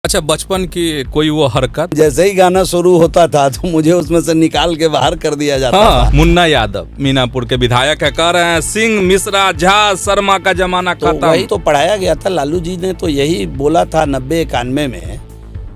अच्छा, बचपन की कोई वो हरकत? जैसे ही गाना शुरू होता था तो मुझे उसमें से निकाल के बाहर कर दिया जाता था। मुन्ना यादव मीनापुर के विधायक है, कह रहे हैं सिंह मिश्रा झा शर्मा का जमाना तो खत्म। वही तो पढ़ाया गया था। लालू जी ने तो यही बोला था 90-91 में,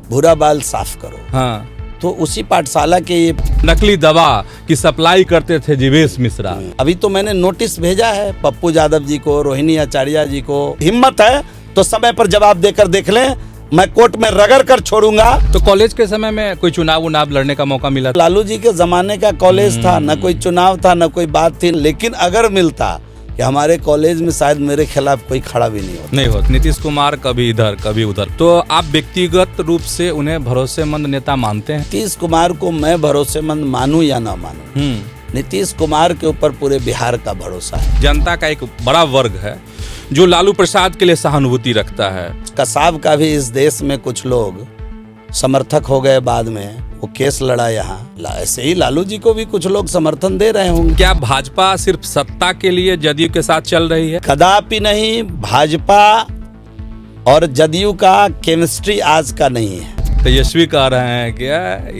भूरा बाल साफ करो। हाँ, तो उसी पाठशाला के ये नकली दवा की सप्लाई करते थे जीवेश मिश्रा। अभी तो मैंने नोटिस भेजा है पप्पू यादव जी को, रोहिणी आचार्य जी को। हिम्मत है तो समय पर जवाब देकर देख लें, मैं कोर्ट में रगड़ कर छोड़ूंगा। तो कॉलेज के समय में कोई चुनाव लड़ने का मौका मिला? लालू जी के जमाने का कॉलेज था, न कोई चुनाव था, न कोई बात थी। लेकिन अगर मिलता कि हमारे कॉलेज में शायद मेरे खिलाफ कोई खड़ा भी नहीं होता। नीतीश कुमार कभी इधर कभी उधर। तो आप व्यक्तिगत रूप से उन्हें भरोसेमंद नेता मानते हैं? नीतीश कुमार को मैं भरोसेमंद मानूं या ना मानूं, नीतीश कुमार के ऊपर पूरे बिहार का भरोसा है। जनता का एक बड़ा वर्ग है जो लालू प्रसाद के लिए सहानुभूति रखता है। कसाब का भी इस देश में कुछ लोग समर्थक हो गए, बाद में वो केस लड़ा यहाँ। ऐसे ही लालू जी को भी कुछ लोग समर्थन दे रहे होंगे। क्या भाजपा सिर्फ सत्ता के लिए जदयू के साथ चल रही है? कदापि नहीं। भाजपा और जदयू का केमिस्ट्री आज का नहीं है। तेजस्वी कह रहे हैं कि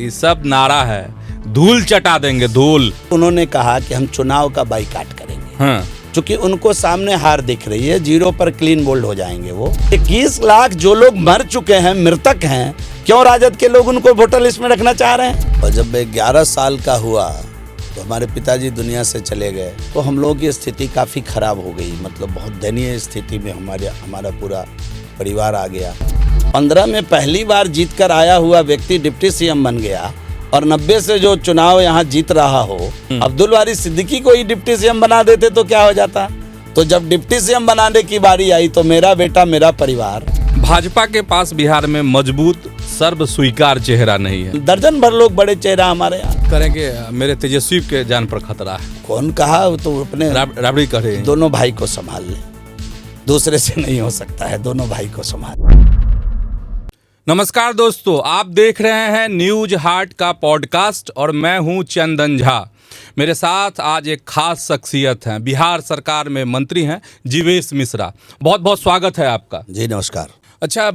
ये सब नारा है, धूल चटा देंगे, धूल। उन्होंने कहा कि हम चुनाव का बाइकाट करेंगे। हाँ। चूंकि उनको सामने हार दिख रही है, 0 पर क्लीन बोल्ड हो जाएंगे वो। 21 लाख जो लोग मर चुके हैं, मृतक हैं, क्यों राजद के लोग उनको वोटर लिस्ट में रखना चाह रहे हैं? और जब मैं 11 साल का हुआ तो हमारे पिताजी दुनिया से चले गए, तो हम लोगों की स्थिति काफ़ी खराब हो गई। मतलब बहुत दयनीय स्थिति में हमारा पूरा परिवार आ गया। 15 में पहली बार जीत कर आया हुआ व्यक्ति डिप्टी सीएम बन गया, और 90 से जो चुनाव यहाँ जीत रहा हो, अब्दुल वारिस सिद्दीकी को ही डिप्टी सीएम बना देते तो क्या हो जाता। तो जब डिप्टी सीएम बनाने की बारी आई तो मेरा बेटा, मेरा परिवार। भाजपा के पास बिहार में मजबूत सर्व स्वीकार चेहरा नहीं है। दर्जन भर लोग बड़े चेहरा हमारे यहाँ करेंगे। मेरे तेजस्वी के जान पर खतरा है। कौन कहा? तो अपने राबड़ी करे। दोनों भाई को संभाल ले, दूसरे से नहीं हो सकता है। दोनों भाई को संभाल। नमस्कार दोस्तों, आप देख रहे हैं न्यूज हार्ट का पॉडकास्ट और मैं हूं चंदन झा। मेरे साथ आज एक खास शख्सियत हैं, बिहार सरकार में मंत्री हैं जीवेश मिश्रा। बहुत बहुत स्वागत है आपका। जी नमस्कार। अच्छा,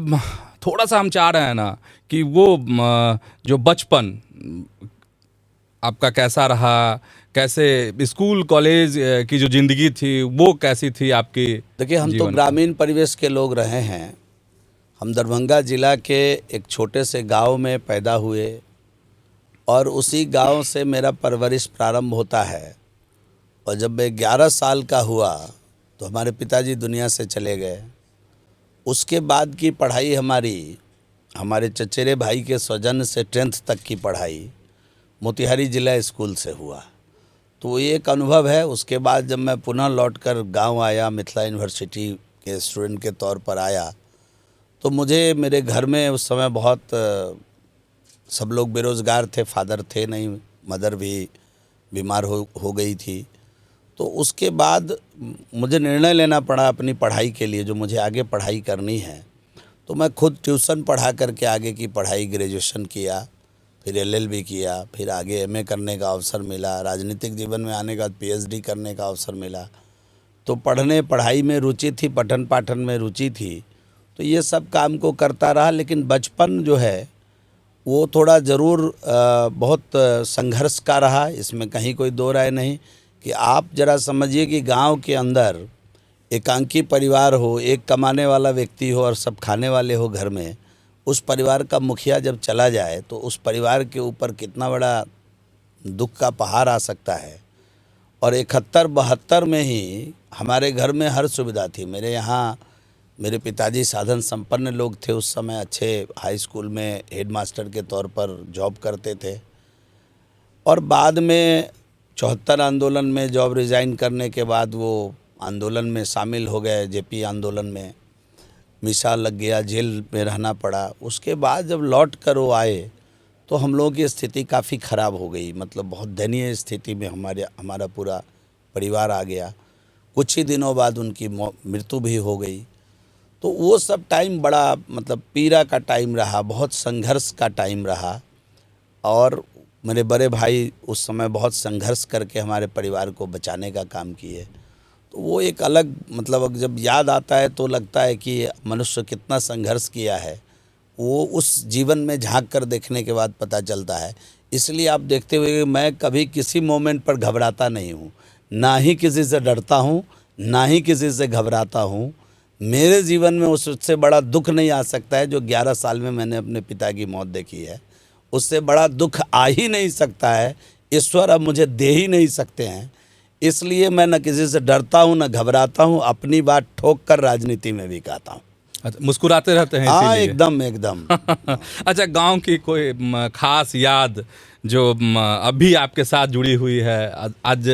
थोड़ा सा हम चाह रहे हैं ना कि वो जो बचपन आपका कैसा रहा, कैसे स्कूल कॉलेज की जो जिंदगी थी वो कैसी थी आपकी? देखिए, हम तो ग्रामीण परिवेश के लोग रहे हैं। हम दरभंगा जिला के एक छोटे से गांव में पैदा हुए और उसी गांव से मेरा परवरिश प्रारंभ होता है। और जब मैं 11 साल का हुआ तो हमारे पिताजी दुनिया से चले गए। उसके बाद की पढ़ाई हमारे चचेरे भाई के सौजन्य से 10th तक की पढ़ाई मोतिहारी जिला स्कूल से हुआ। तो ये एक अनुभव है। उसके बाद जब मैं पुनः लौटकर गांव आया, मिथिला यूनिवर्सिटी के स्टूडेंट के तौर पर आया, तो मुझे मेरे घर में उस समय बहुत सब लोग बेरोज़गार थे। फादर थे नहीं, मदर भी बीमार हो गई थी। तो उसके बाद मुझे निर्णय लेना पड़ा अपनी पढ़ाई के लिए, जो मुझे आगे पढ़ाई करनी है। तो मैं खुद ट्यूशन पढ़ा करके आगे की पढ़ाई, ग्रेजुएशन किया, फिर LLB किया, फिर आगे MA करने का अवसर मिला। राजनीतिक जीवन में आने के बाद PhD करने का अवसर मिला। तो पढ़ाई में रुचि थी, पठन पाठन में रुचि थी, तो ये सब काम को करता रहा। लेकिन बचपन जो है वो थोड़ा ज़रूर बहुत संघर्ष का रहा, इसमें कहीं कोई दो राय नहीं। कि आप ज़रा समझिए कि गांव के अंदर एकांकी परिवार हो, एक कमाने वाला व्यक्ति हो और सब खाने वाले हो घर में, उस परिवार का मुखिया जब चला जाए तो उस परिवार के ऊपर कितना बड़ा दुख का पहाड़ आ सकता है। और 71-72 में ही हमारे घर में हर सुविधा थी। मेरे पिताजी साधन संपन्न लोग थे। उस समय अच्छे हाई स्कूल में हेडमास्टर के तौर पर जॉब करते थे। और बाद में 74 आंदोलन में जॉब रिज़ाइन करने के बाद वो आंदोलन में शामिल हो गए। JP आंदोलन में मिसा लग गया, जेल में रहना पड़ा। उसके बाद जब लौट कर वो आए तो हम लोगों की स्थिति काफ़ी ख़राब हो गई। मतलब बहुत दयनीय स्थिति में हमारा पूरा परिवार आ गया। कुछ ही दिनों बाद उनकी मृत्यु भी हो गई। तो वो सब टाइम बड़ा मतलब पीड़ा का टाइम रहा, बहुत संघर्ष का टाइम रहा। और मेरे बड़े भाई उस समय बहुत संघर्ष करके हमारे परिवार को बचाने का काम किए। तो वो एक अलग मतलब जब याद आता है तो लगता है कि मनुष्य कितना संघर्ष किया है वो उस जीवन में झांक कर देखने के बाद पता चलता है। इसलिए आप देखते हुए मैं कभी किसी मोमेंट पर घबराता नहीं हूँ, ना ही किसी से डरता हूँ, ना ही किसी से घबराता हूँ। मेरे जीवन में उससे बड़ा दुख नहीं आ सकता है जो 11 साल में मैंने अपने पिता की मौत देखी है। उससे बड़ा दुख आ ही नहीं सकता है, ईश्वर अब मुझे दे ही नहीं सकते हैं। इसलिए मैं न किसी से डरता हूँ, न घबराता हूँ, अपनी बात ठोक कर राजनीति में भी कहता हूँ। अच्छा, मुस्कुराते रहते हैं हाँ, इसीलिए। एकदम एकदम। अच्छा, गांव की कोई खास याद जो अभी आपके साथ जुड़ी हुई है, आज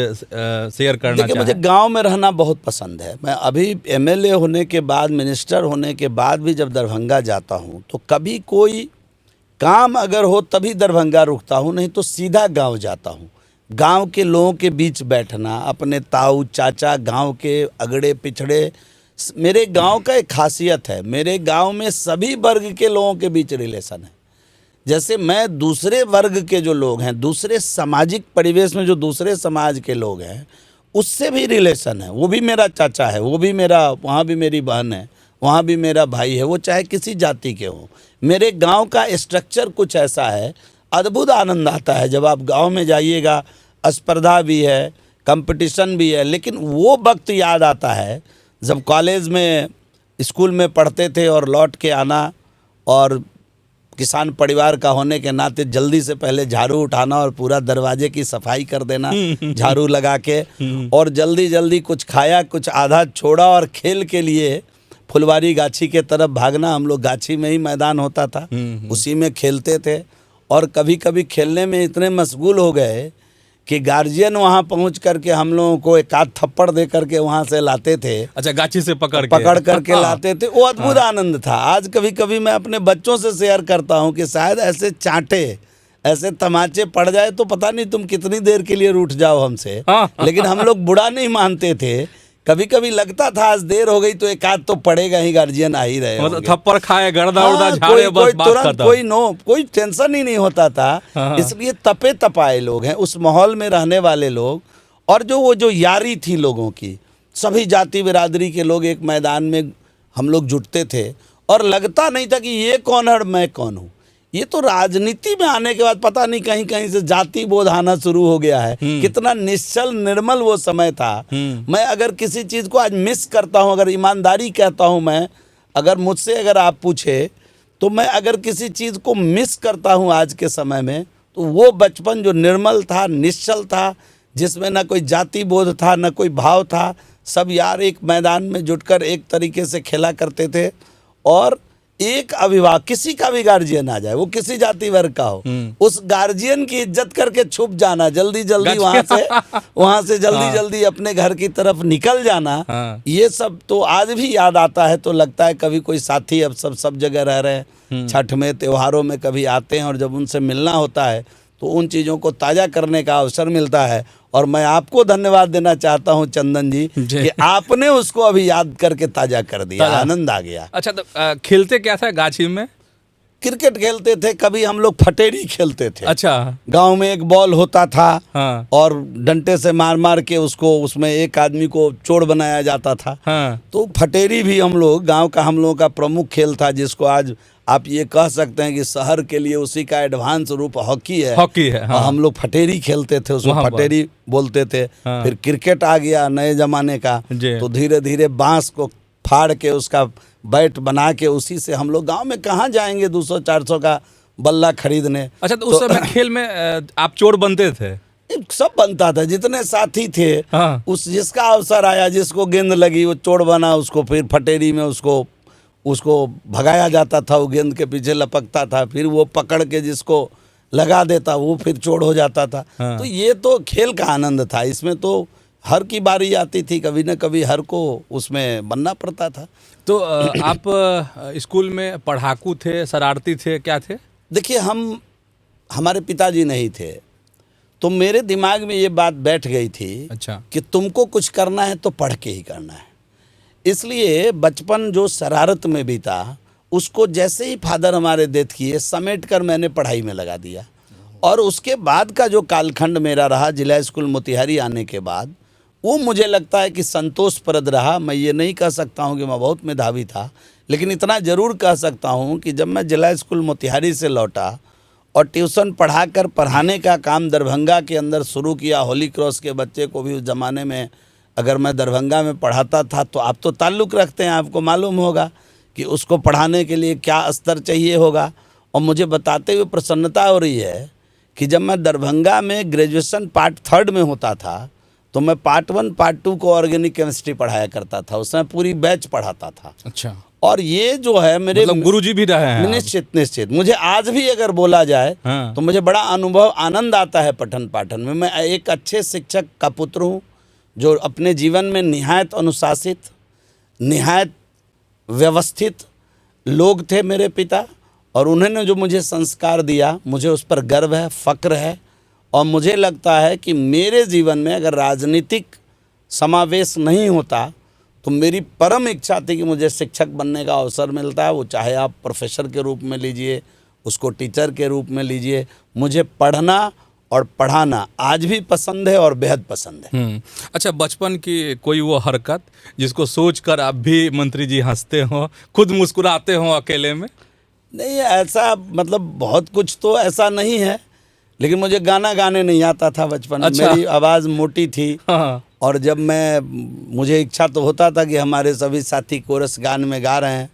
शेयर करना देखिए, मुझे गांव में रहना बहुत पसंद है। मैं अभी एमएलए होने के बाद, मिनिस्टर होने के बाद भी जब दरभंगा जाता हूँ तो कभी कोई काम अगर हो तभी दरभंगा रुकता हूँ, नहीं तो सीधा गांव जाता हूँ। गांव के लोगों के बीच बैठना, अपने ताऊ चाचा, गांव के अगड़े पिछड़े, मेरे गांव का एक खासियत है, मेरे गांव में सभी वर्ग के लोगों के बीच रिलेशन है। जैसे मैं दूसरे वर्ग के जो लोग हैं, दूसरे सामाजिक परिवेश में जो दूसरे समाज के लोग हैं, उससे भी रिलेशन है। वो भी मेरा चाचा है, वो भी मेरा, वहाँ भी मेरी बहन है, वहाँ भी मेरा भाई है, वो चाहे किसी जाति के हो। मेरे गांव का स्ट्रक्चर कुछ ऐसा है, अद्भुत आनंद आता है जब आप गांव में जाइएगा। स्पर्धा भी है, कंपटीशन भी है, लेकिन वो वक्त याद आता है जब कॉलेज में, स्कूल में पढ़ते थे और लौट के आना, और किसान परिवार का होने के नाते जल्दी से पहले झाड़ू उठाना और पूरा दरवाजे की सफाई कर देना झाड़ू लगा के, और जल्दी जल्दी कुछ खाया, कुछ आधा छोड़ा और खेल के लिए फुलवारी गाछी के तरफ भागना। हम लोग गाछी में ही मैदान होता था, उसी में खेलते थे। और कभी कभी खेलने में इतने मशगूल हो गए कि गार्जियन वहाँ पहुँच करके हम लोगों को एक आध थप्पड़ दे करके वहाँ से लाते थे। अच्छा, गाछी से पकड़ करके लाते थे। वो अद्भुत आनंद था। आज कभी कभी मैं अपने बच्चों से शेयर करता हूँ कि शायद ऐसे चांटे, ऐसे तमाचे पड़ जाए तो पता नहीं तुम कितनी देर के लिए रूठ जाओ हमसे, लेकिन हम लोग बुरा नहीं मानते थे। कभी कभी लगता था आज देर हो गई तो एक आध तो पड़ेगा ही, गार्जियन आ ही रहे होंगे। मतलब थप्पड़ खाए, गर्दा उर्दा झाड़े, बस बात खत्म। कोई टेंशन ही नहीं होता था। इसलिए तपे तपाए लोग हैं, उस माहौल में रहने वाले लोग। और वो जो यारी थी लोगों की, सभी जाति बिरादरी के लोग एक मैदान में हम लोग जुटते थे, और लगता नहीं था कि ये कौन है और मैं कौन हूँ। ये तो राजनीति में आने के बाद पता नहीं कहीं कहीं से जाति बोध आना शुरू हो गया है। कितना निश्चल निर्मल वो समय था। मैं अगर किसी चीज़ को आज मिस करता हूँ, अगर ईमानदारी कहता हूँ, मैं अगर मुझसे अगर आप पूछे तो मैं अगर किसी चीज़ को मिस करता हूँ आज के समय में, तो वो बचपन जो निर्मल था, निश्चल था, जिसमें ना कोई जाति बोध था, ना कोई भाव था। सब यार एक मैदान में जुटकर एक तरीके से खेला करते थे। और एक अभिभावक, किसी का भी गार्जियन आ जाए, वो किसी जाति वर्ग का हो, उस गार्जियन की इज्जत करके छुप जाना, जल्दी जल्दी वहां से जल्दी जल्दी अपने घर की तरफ निकल जाना। ये सब तो आज भी याद आता है। तो लगता है कभी कोई साथी अब सब जगह रह रहे हैं, छठ में, त्योहारों में कभी आते हैं, और जब उनसे मिलना होता है तो उन चीज़ों को ताज़ा करने का अवसर मिलता है। और मैं आपको धन्यवाद देना चाहता हूं चंदन जी कि आपने उसको अभी याद करके ताज़ा कर दिया, आनंद आ गया। अच्छा, तो खेलते क्या था गाछी में? क्रिकेट खेलते थे, कभी हम लोग फटेरी खेलते थे। अच्छा, गांव में एक बॉल होता था। हाँ। और डंटे से मार मार के उसको, उसमें एक आदमी को चोर बनाया जाता था। हाँ। तो फटेरी भी हम लोग, गांव का हम लोगों का प्रमुख खेल था, जिसको आज आप ये कह सकते हैं कि शहर के लिए उसी का एडवांस रूप हॉकी है। हाँ। हम लोग फटेरी खेलते थे, उसको फटेरी बोलते थे। हाँ। फिर क्रिकेट आ गया नए जमाने का, तो धीरे धीरे बांस को फाड़ के उसका बैट बना के उसी से हम लोग, गांव में कहाँ जाएंगे 200-400 का बल्ला खरीदने। अच्छा, तो उस समय खेल में आप चोर बनते थे? सब बनता था, जितने साथी थे। हाँ। उस जिसका अवसर आया, जिसको गेंद लगी वो चोर बना, उसको फिर फटेरी में उसको भगाया जाता था, वो गेंद के पीछे लपकता था, फिर वो पकड़ के जिसको लगा देता वो फिर चोर हो जाता था। हाँ। तो ये तो खेल का आनंद था। इसमें तो हर की बारी आती थी, कभी न कभी हर को उसमें बनना पड़ता था। तो आप स्कूल में पढ़ाकू थे, शरारती थे, क्या थे? देखिए, हमारे पिताजी नहीं थे, तो मेरे दिमाग में ये बात बैठ गई थी। अच्छा। कि तुमको कुछ करना है तो पढ़ के ही करना है। इसलिए बचपन जो शरारत में बीता, उसको जैसे ही फादर हमारे डेथ किए, समेट कर मैंने पढ़ाई में लगा दिया। और उसके बाद का जो कालखंड मेरा रहा, जिला स्कूल मोतिहारी आने के बाद, वो मुझे लगता है कि संतोषप्रद रहा। मैं ये नहीं कह सकता हूँ कि मैं बहुत मेधावी था, लेकिन इतना ज़रूर कह सकता हूँ कि जब मैं जिला स्कूल मोतिहारी से लौटा और ट्यूशन पढ़ाकर पढ़ाने का काम दरभंगा के अंदर शुरू किया, होली क्रॉस के बच्चे को भी उस ज़माने में अगर मैं दरभंगा में पढ़ाता था तो आप तो ताल्लुक़ रखते हैं, आपको मालूम होगा कि उसको पढ़ाने के लिए क्या स्तर चाहिए होगा। और मुझे बताते हुए प्रसन्नता हो रही है कि जब मैं दरभंगा में ग्रेजुएशन पार्ट 3 में होता था तो मैं पार्ट 1 पार्ट 2 को ऑर्गेनिक केमिस्ट्री पढ़ाया करता था, उसमें पूरी बैच पढ़ाता था। अच्छा। और ये जो है मेरे मतलब गुरुजी भी रहे हैं आप? निश्चित मुझे आज भी अगर बोला जाए हाँ। तो मुझे बड़ा अनुभव आनंद आता है पठन पाठन में। मैं एक अच्छे शिक्षक का पुत्र हूँ जो अपने जीवन में निहायत अनुशासित, निहायत व्यवस्थित लोग थे मेरे पिता, और उन्होंने जो मुझे संस्कार दिया मुझे उस पर गर्व है, फ़क्र है। और मुझे लगता है कि मेरे जीवन में अगर राजनीतिक समावेश नहीं होता तो मेरी परम इच्छा थी कि मुझे शिक्षक बनने का अवसर मिलता है, वो चाहे आप प्रोफेसर के रूप में लीजिए, उसको टीचर के रूप में लीजिए। मुझे पढ़ना और पढ़ाना आज भी पसंद है और बेहद पसंद है। अच्छा, बचपन की कोई वो हरकत जिसको सोचकर अब भी मंत्री जी हंसते हो, खुद मुस्कुराते हो अकेले में? नहीं, ऐसा मतलब बहुत कुछ तो ऐसा नहीं है, लेकिन मुझे गाना गाने नहीं आता था बचपन में। अच्छा। मेरी आवाज़ मोटी थी। हाँ। और जब मुझे इच्छा तो होता था कि हमारे सभी साथी कोरस गान में गा रहे हैं,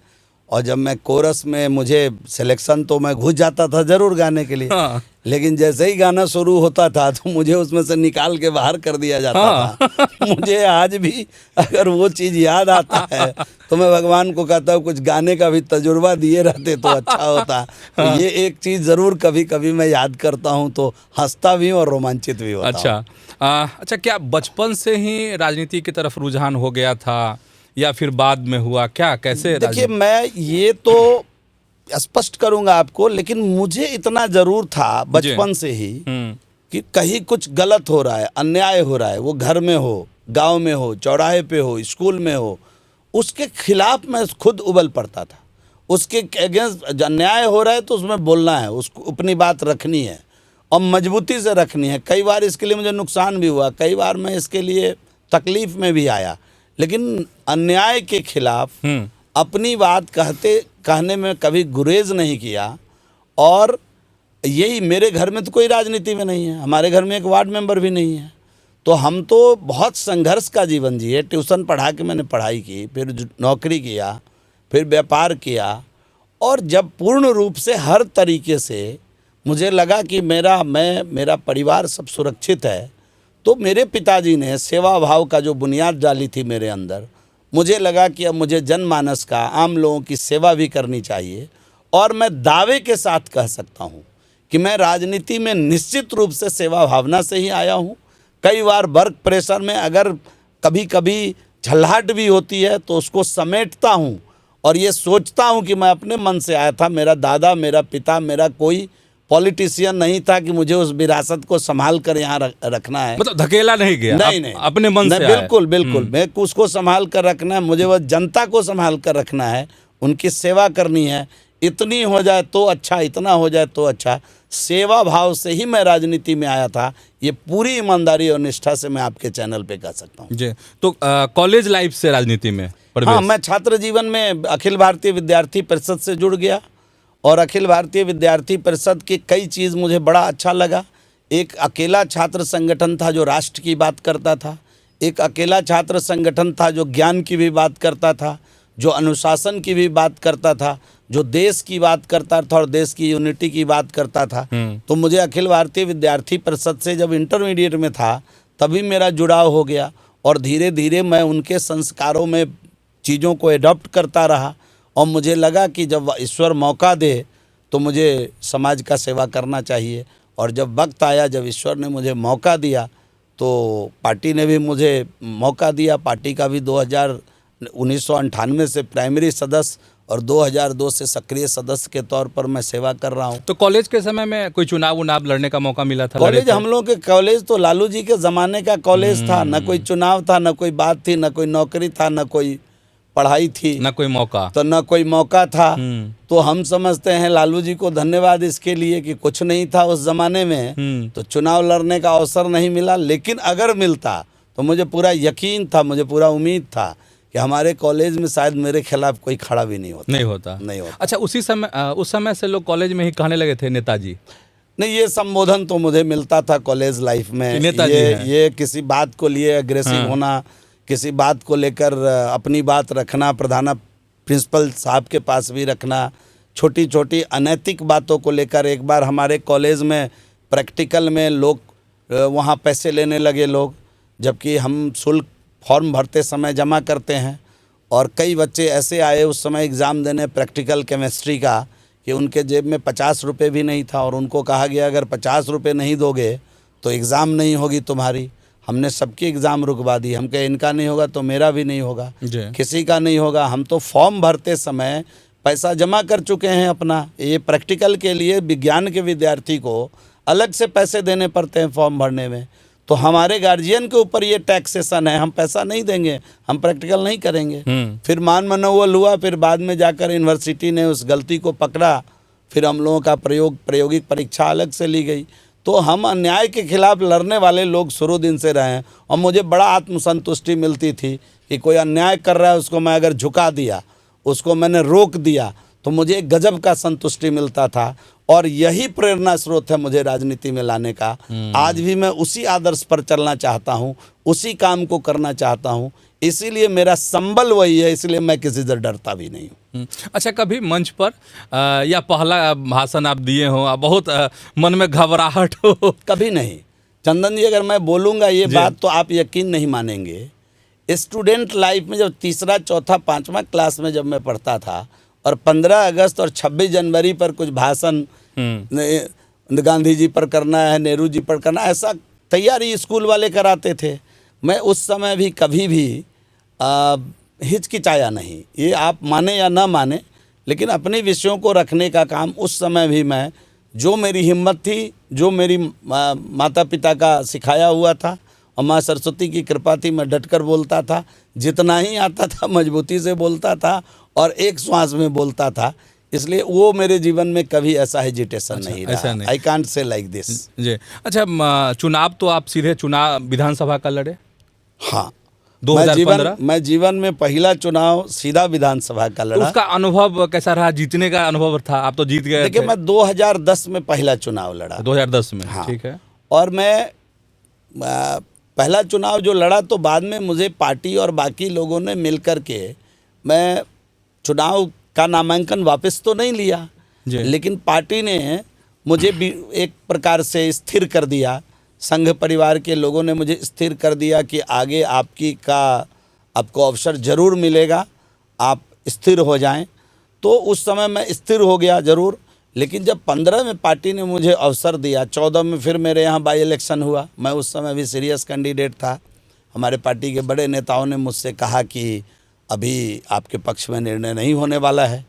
और जब मैं कोरस में मुझे सिलेक्शन तो मैं घुस जाता था ज़रूर गाने के लिए। हाँ। लेकिन जैसे ही गाना शुरू होता था तो मुझे उसमें से निकाल के बाहर कर दिया जाता था। मुझे आज भी अगर वो चीज़ याद आता है तो मैं भगवान को कहता हूँ कुछ गाने का भी तजुर्बा दिए रहते तो अच्छा होता। तो ये एक चीज़ ज़रूर कभी कभी मैं याद करता हूँ तो हंसता भी हूँ और रोमांचित भी होता हूँ। अच्छा। अच्छा, क्या बचपन से ही राजनीति की तरफ रुझान हो गया था या फिर बाद में हुआ, क्या कैसे? देखिए, मैं ये तो स्पष्ट करूंगा आपको, लेकिन मुझे इतना जरूर था बचपन से ही कि कहीं कुछ गलत हो रहा है, अन्याय हो रहा है, वो घर में हो, गांव में हो, चौराहे पे हो, स्कूल में हो, उसके खिलाफ मैं खुद उबल पड़ता था। उसके अगेंस्ट अन्याय हो रहा है तो उसमें बोलना है, उसको अपनी बात रखनी है और मजबूती से रखनी है। कई बार इसके लिए मुझे नुकसान भी हुआ, कई बार मैं इसके लिए तकलीफ में भी आया, लेकिन अन्याय के खिलाफ अपनी बात कहने में कभी गुरेज नहीं किया। और यही मेरे घर में तो कोई राजनीति में नहीं है, हमारे घर में एक वार्ड मेंबर भी नहीं है, तो हम तो बहुत संघर्ष का जीवन जिए। ट्यूशन पढ़ा के मैंने पढ़ाई की, फिर नौकरी किया, फिर व्यापार किया, और जब पूर्ण रूप से हर तरीके से मुझे लगा कि मेरा परिवार सब सुरक्षित है, तो मेरे पिताजी ने सेवा भाव का जो बुनियाद डाली थी मेरे अंदर, मुझे लगा कि अब मुझे जनमानस का, आम लोगों की सेवा भी करनी चाहिए। और मैं दावे के साथ कह सकता हूँ कि मैं राजनीति में निश्चित रूप से सेवा भावना से ही आया हूँ। कई बार वर्क प्रेशर में अगर कभी कभी झल्लाहट भी होती है तो उसको समेटता हूँ और ये सोचता हूँ कि मैं अपने मन से आया था। मेरा दादा, मेरा पिता, मेरा कोई पॉलिटिशियन नहीं था कि मुझे उस विरासत को संभाल कर यहाँ रखना है। मतलब धकेला नहीं गया? नहीं, अपने मन से बिल्कुल मैं उसको संभाल कर रखना है, मुझे वह जनता को संभाल कर रखना है, उनकी सेवा करनी है। इतनी हो जाए तो अच्छा, इतना हो जाए तो अच्छा। सेवा भाव से ही मैं राजनीति में आया था, ये पूरी ईमानदारी और निष्ठा से मैं आपके चैनल पे कह सकता हूँ जी। तो कॉलेज लाइफ से राजनीति में प्रवेश? हाँ, मैं छात्र जीवन में अखिल भारतीय विद्यार्थी परिषद से जुड़ गया, और अखिल भारतीय विद्यार्थी परिषद की कई चीज़ मुझे बड़ा अच्छा लगा। एक अकेला छात्र संगठन था जो राष्ट्र की बात करता था, एक अकेला छात्र संगठन था जो ज्ञान की भी बात करता था, जो अनुशासन की भी बात करता था, जो देश की बात करता था और देश की यूनिटी की बात करता था। तो मुझे अखिल भारतीय विद्यार्थी परिषद से जब इंटरमीडिएट में था तभी मेरा जुड़ाव हो गया, और धीरे धीरे मैं उनके संस्कारों में चीज़ों को एडॉप्ट करता रहा। और मुझे लगा कि जब ईश्वर मौका दे तो मुझे समाज का सेवा करना चाहिए। और जब वक्त आया, जब ईश्वर ने मुझे मौका दिया, तो पार्टी ने भी मुझे मौका दिया। पार्टी का भी 1998 से प्राइमरी सदस्य और 2002 से सक्रिय सदस्य के तौर पर मैं सेवा कर रहा हूँ। तो कॉलेज के समय में कोई चुनाव लड़ने का मौका मिला था? कॉलेज, हम लोग के कॉलेज तो लालू जी के ज़माने का कॉलेज था, न कोई चुनाव था, न कोई बात थी, न कोई नौकरी था, न कोई पढ़ाई थी, न कोई मौका, तो न कोई मौका था। तो हम समझते हैं लालू जी को धन्यवाद इसके लिए कि कुछ नहीं था उस ज़माने में, तो चुनाव लड़ने का अवसर नहीं मिला। लेकिन अगर मिलता तो मुझे पूरा यकीन था, मुझे पूरा उम्मीद था कि हमारे कॉलेज में शायद मेरे खिलाफ कोई खड़ा भी नहीं होता। नहीं होता। अच्छा, उस समय से लोग कॉलेज में ही कहने लगे थे नेताजी? नहीं, ये संबोधन तो मुझे मिलता था कॉलेज लाइफ में। नेताजी ये किसी बात को लिए अग्रेसिव होना, किसी बात को लेकर अपनी बात रखना, प्रिंसिपल साहब के पास भी रखना, छोटी छोटी अनैतिक बातों को लेकर। एक बार हमारे कॉलेज में प्रैक्टिकल में लोग वहाँ पैसे लेने लगे लोग, जबकि हम शुल्क फॉर्म भरते समय जमा करते हैं। और कई बच्चे ऐसे आए उस समय एग्ज़ाम देने प्रैक्टिकल केमिस्ट्री का कि उनके जेब में 50 रुपये भी नहीं था, और उनको कहा गया अगर 50 रुपये नहीं दोगे तो एग्ज़ाम नहीं होगी तुम्हारी। हमने सबकी एग्ज़ाम रुकवा दी। हम कहे इनका नहीं होगा तो मेरा भी नहीं होगा, किसी का नहीं होगा। हम तो फॉर्म भरते समय पैसा जमा कर चुके हैं अपना। ये प्रैक्टिकल के लिए विज्ञान के विद्यार्थी को अलग से पैसे देने पड़ते हैं फॉर्म भरने में। तो हमारे गार्जियन के ऊपर ये टैक्सेशन है, हम पैसा नहीं देंगे, हम प्रैक्टिकल नहीं करेंगे। फिर मान मनोबल हुआ। फिर बाद में जाकर यूनिवर्सिटी ने उस गलती को पकड़ा। फिर हम लोगों का प्रायोगिक परीक्षा अलग से ली गई। तो हम अन्याय के खिलाफ लड़ने वाले लोग शुरू दिन से रहे हैं, और मुझे बड़ा आत्मसंतुष्टि मिलती थी कि कोई अन्याय कर रहा है उसको मैं अगर झुका दिया, उसको मैंने रोक दिया, तो मुझे एक गजब का संतुष्टि मिलता था। और यही प्रेरणा स्रोत है मुझे राजनीति में लाने का। आज भी मैं उसी आदर्श पर चलना चाहता हूँ, उसी काम को करना चाहता हूँ। इसीलिए मेरा संबल वही है, इसलिए मैं किसी से डरता भी नहीं हूँ। अच्छा, कभी मंच पर या पहला भाषण आप दिए हो, बहुत मन में घबराहट हो? कभी नहीं चंदन जी, अगर मैं बोलूँगा ये बात तो आप यकीन नहीं मानेंगे। स्टूडेंट लाइफ में जब तीसरा, चौथा, 5वां क्लास में जब मैं पढ़ता था, और 15 अगस्त और 26 जनवरी पर कुछ भाषण गांधी जी पर करना है, नेहरू जी पर करना, ऐसा तैयारी स्कूल वाले कराते थे। मैं उस समय भी कभी भी हिचकिचाया नहीं। ये आप माने या ना माने, लेकिन अपने विषयों को रखने का काम उस समय भी मैं, जो मेरी हिम्मत थी, जो मेरी माता पिता का सिखाया हुआ था और माँ सरस्वती की कृपा थी, मैं डटकर बोलता था। जितना ही आता था मजबूती से बोलता था और एक श्वास में बोलता था। इसलिए वो मेरे जीवन में कभी ऐसा हेजिटेशन नहीं रहा। I can't say like this ji. अच्छा, चुनाव तो आप सीधे चुनाव विधानसभा का लड़े? हाँ, 2015 मैं जीवन में पहला चुनाव सीधा विधानसभा का लड़ा। उसका अनुभव कैसा रहा? जीतने का अनुभव था, आप तो जीत गए। देखिए, मैं 2010 में पहला चुनाव लड़ा। 2010 में? हाँ। ठीक है। और मैं पहला चुनाव जो लड़ा, तो बाद में मुझे पार्टी और बाकी लोगों ने मिल कर के, मैं चुनाव का नामांकन वापस तो नहीं लिया, लेकिन पार्टी ने मुझे भी एक प्रकार से स्थिर कर दिया। संघ परिवार के लोगों ने मुझे स्थिर कर दिया कि आगे आपको अवसर ज़रूर मिलेगा, आप स्थिर हो जाएं। तो उस समय मैं स्थिर हो गया ज़रूर। लेकिन जब 15 में पार्टी ने मुझे अवसर दिया, 14 में फिर मेरे यहाँ बाई इलेक्शन हुआ। मैं उस समय भी सीरियस कैंडिडेट था। हमारे पार्टी के बड़े नेताओं ने मुझसे कहा कि अभी आपके पक्ष में निर्णय नहीं होने वाला है।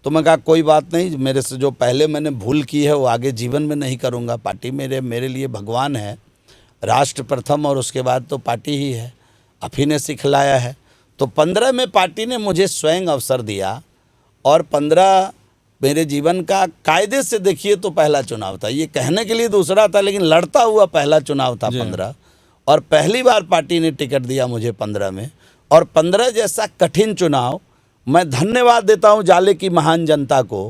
तो मैं कहा कोई बात नहीं, मेरे से जो पहले मैंने भूल की है वो आगे जीवन में नहीं करूँगा। पार्टी मेरे लिए भगवान है, राष्ट्र प्रथम, और उसके बाद तो पार्टी ही है। आप ही ने सिखलाया है। तो 15 में पार्टी ने मुझे स्वयं अवसर दिया, और 15 मेरे जीवन का कायदे से देखिए तो पहला चुनाव था। ये कहने के लिए दूसरा था, लेकिन लड़ता हुआ पहला चुनाव था 15। और पहली बार पार्टी ने टिकट दिया मुझे 15 में। और 15 जैसा कठिन चुनाव, मैं धन्यवाद देता हूं जाले की महान जनता को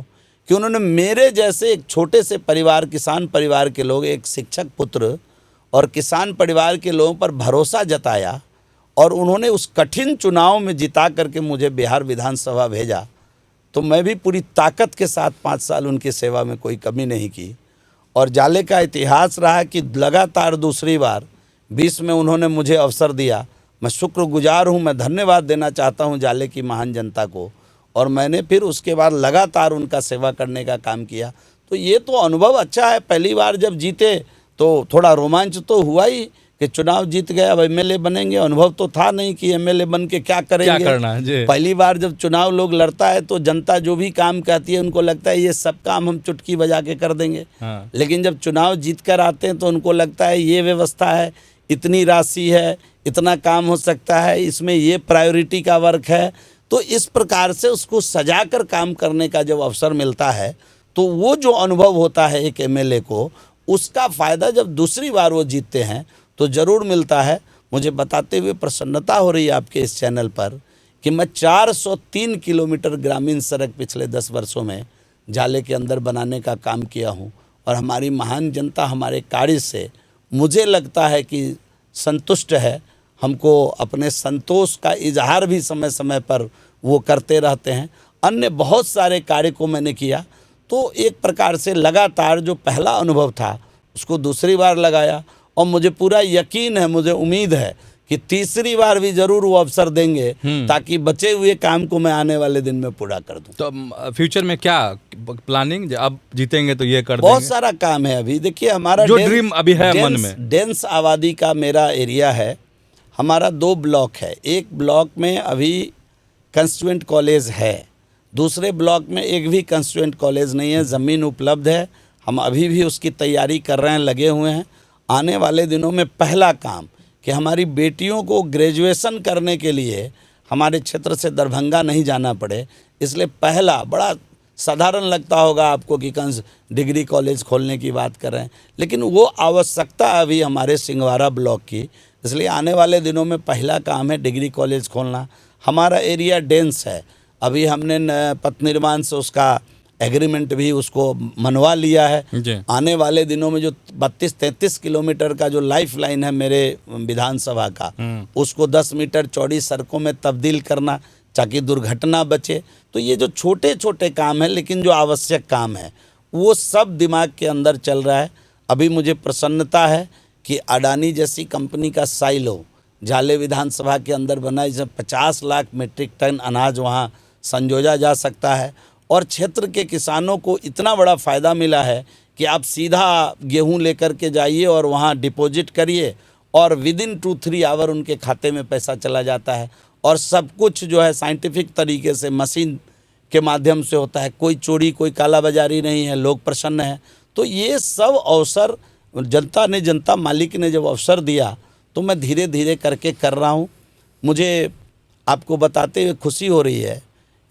कि उन्होंने मेरे जैसे एक छोटे से परिवार, किसान परिवार के लोग, एक शिक्षक पुत्र और किसान परिवार के लोगों पर भरोसा जताया, और उन्होंने उस कठिन चुनाव में जिता करके मुझे बिहार विधानसभा भेजा। तो मैं भी पूरी ताकत के साथ 5 साल उनकी सेवा में कोई कमी नहीं की। और जाले का इतिहास रहा कि लगातार दूसरी बार 20 में उन्होंने मुझे अवसर दिया। मैं शुक्रगुजार हूँ, मैं धन्यवाद देना चाहता हूँ जाले की महान जनता को। और मैंने फिर उसके बाद लगातार उनका सेवा करने का काम किया। तो ये तो अनुभव अच्छा है। पहली बार जब जीते तो थोड़ा रोमांच तो हुआ ही कि चुनाव जीत गए, अब एमएलए बनेंगे। अनुभव तो था नहीं कि एमएलए बन के क्या करेंगे, क्या करना है। पहली बार जब चुनाव लोग लड़ता है तो जनता जो भी काम कहती है उनको लगता है ये सब काम हम चुटकी बजा के कर देंगे। हाँ। लेकिन जब चुनाव जीत कर आते हैं तो उनको लगता है ये व्यवस्था है, इतनी राशि है, इतना काम हो सकता है, इसमें ये प्रायोरिटी का वर्क है। तो इस प्रकार से उसको सजा कर काम करने का जब अवसर मिलता है तो वो जो अनुभव होता है एक एमएलए को, उसका फ़ायदा जब दूसरी बार वो जीतते हैं तो ज़रूर मिलता है। मुझे बताते हुए प्रसन्नता हो रही है आपके इस चैनल पर कि मैं 403 किलोमीटर ग्रामीण सड़क पिछले 10 वर्षों में जाले के अंदर बनाने का काम किया हूँ। और हमारी महान जनता हमारे कार्य से मुझे लगता है कि संतुष्ट है। हमको अपने संतोष का इजहार भी समय समय पर वो करते रहते हैं। अन्य बहुत सारे कार्य को मैंने किया, तो एक प्रकार से लगातार जो पहला अनुभव था उसको दूसरी बार लगाया, और मुझे पूरा यकीन है, मुझे उम्मीद है कि तीसरी बार भी जरूर वो अवसर देंगे ताकि बचे हुए काम को मैं आने वाले दिन में पूरा कर दूं। तो फ्यूचर में क्या प्लानिंग, अब जीतेंगे तो ये कर बहुत देंगे? सारा काम है अभी। देखिए हमारा जो ड्रीम अभी है मन में। डेंस आबादी का मेरा एरिया है। हमारा 2 ब्लॉक है। एक ब्लॉक में अभी कंस्टिट्यूएंट कॉलेज है, दूसरे ब्लॉक में एक भी कंस्टिट्यूएंट कॉलेज नहीं है। ज़मीन उपलब्ध है, हम अभी भी उसकी तैयारी कर रहे हैं, लगे हुए हैं। आने वाले दिनों में पहला काम कि हमारी बेटियों को ग्रेजुएशन करने के लिए हमारे क्षेत्र से दरभंगा नहीं जाना पड़े, इसलिए पहला, बड़ा साधारण लगता होगा आपको कि डिग्री कॉलेज खोलने की बात कर रहे हैं, लेकिन वो आवश्यकता अभी हमारे सिंघवाड़ा ब्लॉक की, इसलिए आने वाले दिनों में पहला काम है डिग्री कॉलेज खोलना। हमारा एरिया डेंस है, अभी हमने पथ निर्माण से उसका एग्रीमेंट भी उसको मनवा लिया है। आने वाले दिनों में जो 32-33 किलोमीटर का जो लाइफ लाइन है मेरे विधानसभा का, उसको 10 मीटर चौड़ी सड़कों में तब्दील करना ताकि दुर्घटना बचे। तो ये जो छोटे छोटे काम हैं, लेकिन जो आवश्यक काम है, वो सब दिमाग के अंदर चल रहा है। अभी मुझे प्रसन्नता है कि अडानी जैसी कंपनी का साइलो जाले विधानसभा के अंदर बना, इसमें 50 लाख मीट्रिक टन अनाज वहाँ संजोया जा सकता है। और क्षेत्र के किसानों को इतना बड़ा फ़ायदा मिला है कि आप सीधा गेहूं लेकर के जाइए और वहाँ डिपॉजिट करिए, और विदिन 2-3 आवर उनके खाते में पैसा चला जाता है। और सब कुछ जो है साइंटिफिक तरीके से मशीन के माध्यम से होता है, कोई चोरी कोई कालाबाजारी नहीं है, लोग प्रसन्न हैं। तो ये सब अवसर जनता मालिक ने जब अवसर दिया तो मैं धीरे धीरे करके कर रहा हूँ। मुझे आपको बताते हुए खुशी हो रही है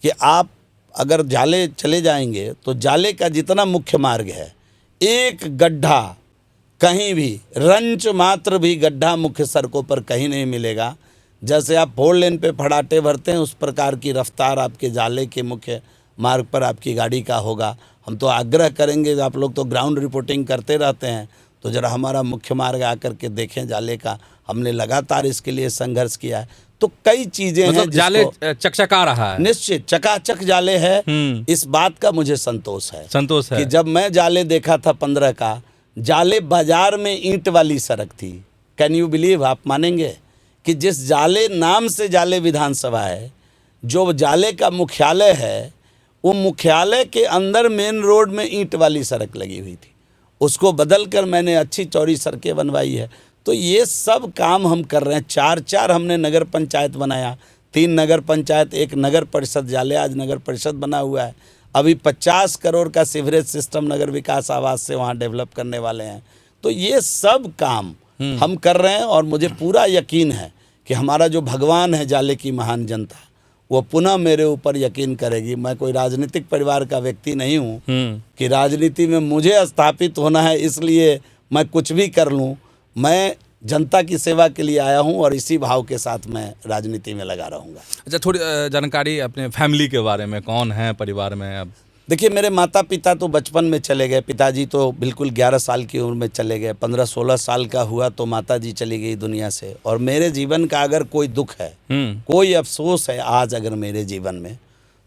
कि आप अगर जाले चले जाएंगे तो जाले का जितना मुख्य मार्ग है, एक गड्ढा कहीं भी, रंच मात्र भी गड्ढा मुख्य सड़कों पर कहीं नहीं मिलेगा। जैसे आप 4 लेन पे फड़ाटे भरते हैं, उस प्रकार की रफ्तार आपके जाले के मुख्य मार्ग पर आपकी गाड़ी का होगा। हम तो आग्रह करेंगे, आप लोग तो ग्राउंड रिपोर्टिंग करते रहते हैं, तो ज़रा हमारा मुख्य मार्ग आकर के देखें जाले का। हमने लगातार इसके लिए संघर्ष किया है। तो कई चीज़ें मतलब हैं जाले चकचका रहा है। निश्चित चकाचक जाले है। इस बात का मुझे संतोष है कि जब मैं जाले देखा था 15 का, जाले बाजार में ईंट वाली सड़क थी। कैन यू बिलीव, आप मानेंगे कि जिस जाले नाम से जाले विधानसभा है, जो जाले का मुख्यालय है, वो मुख्यालय के अंदर मेन रोड में ईंट वाली सड़क लगी हुई थी, उसको बदल कर मैंने अच्छी चौड़ी सड़कें बनवाई है। तो ये सब काम हम कर रहे हैं। 4 हमने नगर पंचायत बनाया, 3 नगर पंचायत, 1 नगर परिषद। जाले आज नगर परिषद बना हुआ है। अभी 50 करोड़ का सीवरेज सिस्टम नगर विकास आवास से वहाँ डेवलप करने वाले हैं। तो ये सब काम हम कर रहे हैं, और मुझे पूरा यकीन है कि हमारा जो भगवान है जाले की महान जनता, वो पुनः मेरे ऊपर यकीन करेगी। मैं कोई राजनीतिक परिवार का व्यक्ति नहीं हूँ कि राजनीति में मुझे स्थापित होना है इसलिए मैं कुछ भी कर लूँ। मैं जनता की सेवा के लिए आया हूं, और इसी भाव के साथ मैं राजनीति में लगा रहूँगा। अच्छा, थोड़ी जानकारी अपने फैमिली के बारे में, कौन है परिवार में अब? देखिए, मेरे माता पिता तो बचपन में चले गए। पिताजी तो बिल्कुल 11 साल की उम्र में चले गए। 15-16 साल का हुआ तो माताजी चली गई दुनिया से। और मेरे जीवन का अगर कोई दुख है, कोई अफसोस है आज अगर मेरे जीवन में,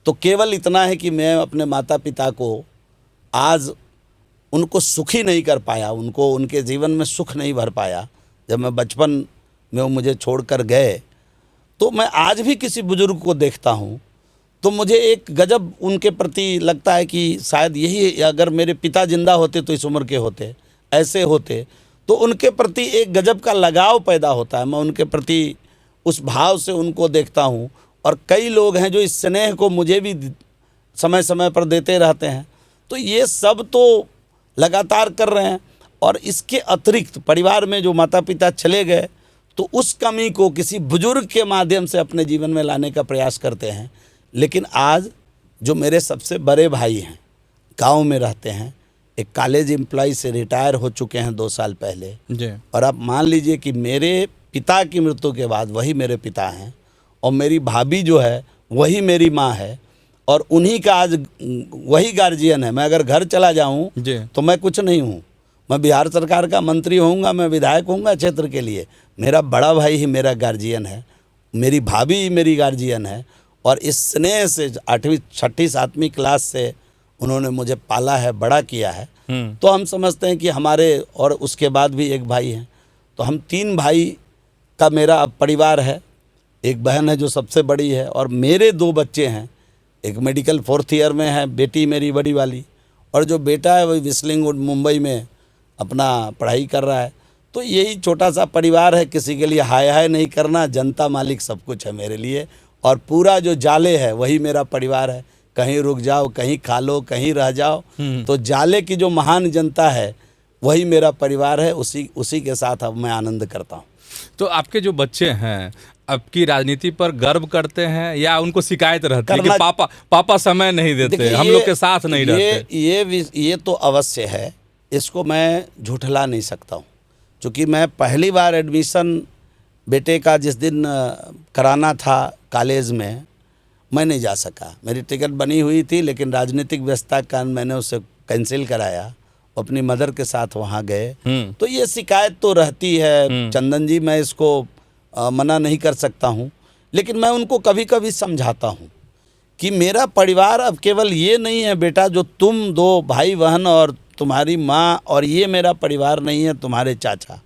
तो केवल इतना है कि मैं अपने माता पिता को आज उनको सुखी नहीं कर पाया, उनको उनके जीवन में सुख नहीं भर पाया। जब मैं बचपन में वो मुझे छोड़कर गए, तो मैं आज भी किसी बुजुर्ग को देखता हूँ तो मुझे एक गजब उनके प्रति लगता है कि शायद यही, अगर मेरे पिता जिंदा होते तो इस उम्र के होते, ऐसे होते, तो उनके प्रति एक गजब का लगाव पैदा होता है। मैं उनके प्रति उस भाव से उनको देखता हूँ। और कई लोग हैं जो इस स्नेह को मुझे भी समय समय पर देते रहते हैं। तो ये सब तो लगातार कर रहे हैं। और इसके अतिरिक्त परिवार में जो माता पिता चले गए, तो उस कमी को किसी बुजुर्ग के माध्यम से अपने जीवन में लाने का प्रयास करते हैं। लेकिन आज जो मेरे सबसे बड़े भाई हैं, गांव में रहते हैं, एक कॉलेज एम्प्लॉय से रिटायर हो चुके हैं 2 साल पहले। जी। और आप मान लीजिए कि मेरे पिता की मृत्यु के बाद वही मेरे पिता हैं, और मेरी भाभी जो है वही मेरी माँ है, और उन्हीं का आज वही गार्जियन है। मैं अगर घर चला जाऊं जी। तो मैं कुछ नहीं हूं। मैं बिहार सरकार का मंत्री होऊंगा, मैं विधायक होऊंगा क्षेत्र के लिए, मेरा बड़ा भाई ही मेरा गार्जियन है, मेरी भाभी ही मेरी गार्जियन है, और इस स्नेह से 8वीं 6ठी 7वीं क्लास से उन्होंने मुझे पाला है, बड़ा किया है। तो हम समझते हैं कि हमारे, और उसके बाद भी एक भाई हैं, तो हम 3 भाई का मेरा परिवार है। एक बहन है जो सबसे बड़ी है, और मेरे 2 बच्चे हैं। एक मेडिकल 4th ईयर में है बेटी मेरी बड़ी वाली, और जो बेटा है वही विस्लिंगवुड मुंबई में अपना पढ़ाई कर रहा है। तो यही छोटा सा परिवार है, किसी के लिए हाय हाय नहीं करना, जनता मालिक सब कुछ है मेरे लिए, और पूरा जो जाले है वही मेरा परिवार है। कहीं रुक जाओ, कहीं खा लो, कहीं रह जाओ, तो जाले की जो महान जनता है वही मेरा परिवार है, उसी के साथ अब मैं आनंद करता हूँ। तो आपके जो बच्चे हैं आपकी राजनीति पर गर्व करते हैं या उनको शिकायत रहती है कि पापा समय नहीं देते, हम लोग के साथ नहीं रहते? ये तो अवश्य है, इसको मैं झूठला नहीं सकता हूँ। क्योंकि मैं पहली बार एडमिशन बेटे का जिस दिन कराना था कॉलेज में, मैं नहीं जा सका। मेरी टिकट बनी हुई थी, लेकिन राजनीतिक व्यस्तता के कारण मैंने उसे कैंसिल कराया, अपनी मदर के साथ वहाँ गए। तो ये शिकायत तो रहती है चंदन जी, मैं इसको मना नहीं कर सकता हूँ, लेकिन मैं उनको कभी कभी समझाता हूँ कि मेरा परिवार अब केवल ये नहीं है बेटा जो तुम 2 भाई बहन और तुम्हारी माँ, और ये मेरा परिवार नहीं है तुम्हारे चाचा।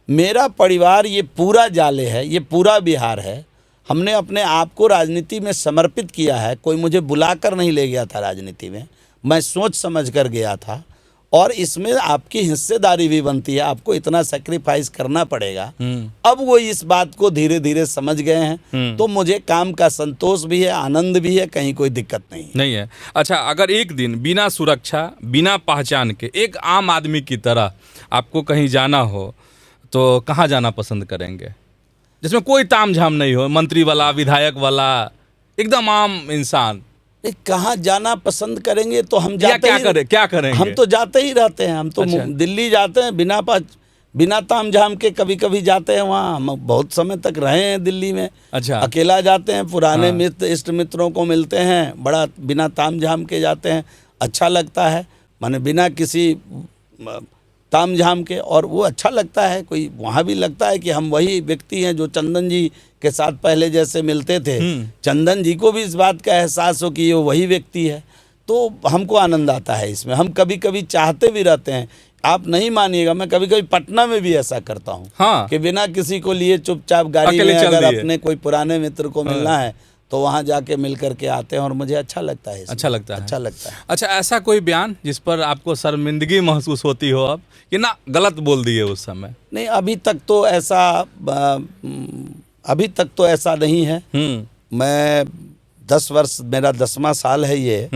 मेरा परिवार ये पूरा जाले है, ये पूरा बिहार है। हमने अपने आप को राजनीति में समर्पित किया है। कोई मुझे बुलाकर नहीं ले गया था राजनीति में, मैं सोच समझ कर गया था, और इसमें आपकी हिस्सेदारी भी बनती है, आपको इतना सेक्रीफाइस करना पड़ेगा। अब वो इस बात को धीरे धीरे समझ गए हैं, तो मुझे काम का संतोष भी है, आनंद भी है, कहीं कोई दिक्कत नहीं है। अच्छा, अगर एक दिन बिना सुरक्षा, बिना पहचान के एक आम आदमी की तरह आपको कहीं जाना हो तो कहाँ जाना पसंद करेंगे, जिसमें कोई तामझाम नहीं हो, मंत्री वाला, विधायक वाला, एकदम आम इंसान? कहाँ जाना पसंद करेंगे तो हम जाते क्या करेंगे? हम तो जाते ही रहते हैं। हम तो अच्छा। दिल्ली जाते हैं बिना तामझाम के, कभी कभी जाते हैं वहाँ। हम बहुत समय तक रहे हैं दिल्ली में। अच्छा। अकेला जाते हैं, पुराने मित्र इष्ट मित्रों को मिलते हैं, बड़ा बिना तामझाम के जाते हैं, अच्छा लगता है, माने बिना किसी तामझाम के, और वो अच्छा लगता है। कोई वहाँ भी लगता है कि हम वही व्यक्ति हैं जो चंदन जी के साथ पहले जैसे मिलते थे। चंदन जी को भी इस बात का एहसास हो कि ये वही व्यक्ति है, तो हमको आनंद आता है इसमें। हम कभी कभी चाहते भी रहते हैं, आप नहीं मानिएगा, मैं कभी कभी पटना में भी ऐसा करता हूँ। कि बिना किसी को लिए चुपचाप गाड़ी में अगर अपने कोई पुराने मित्र को मिलना है तो वहाँ जाके मिल करके आते हैं, और मुझे अच्छा लगता है। अच्छा लगता है? अच्छा लगता है। अच्छा, ऐसा कोई बयान जिस पर आपको शर्मिंदगी महसूस होती हो अब कि ना गलत बोल दिए उस समय? नहीं, अभी तक तो ऐसा नहीं है। मैं 10 वर्ष, मेरा 10वां साल है ये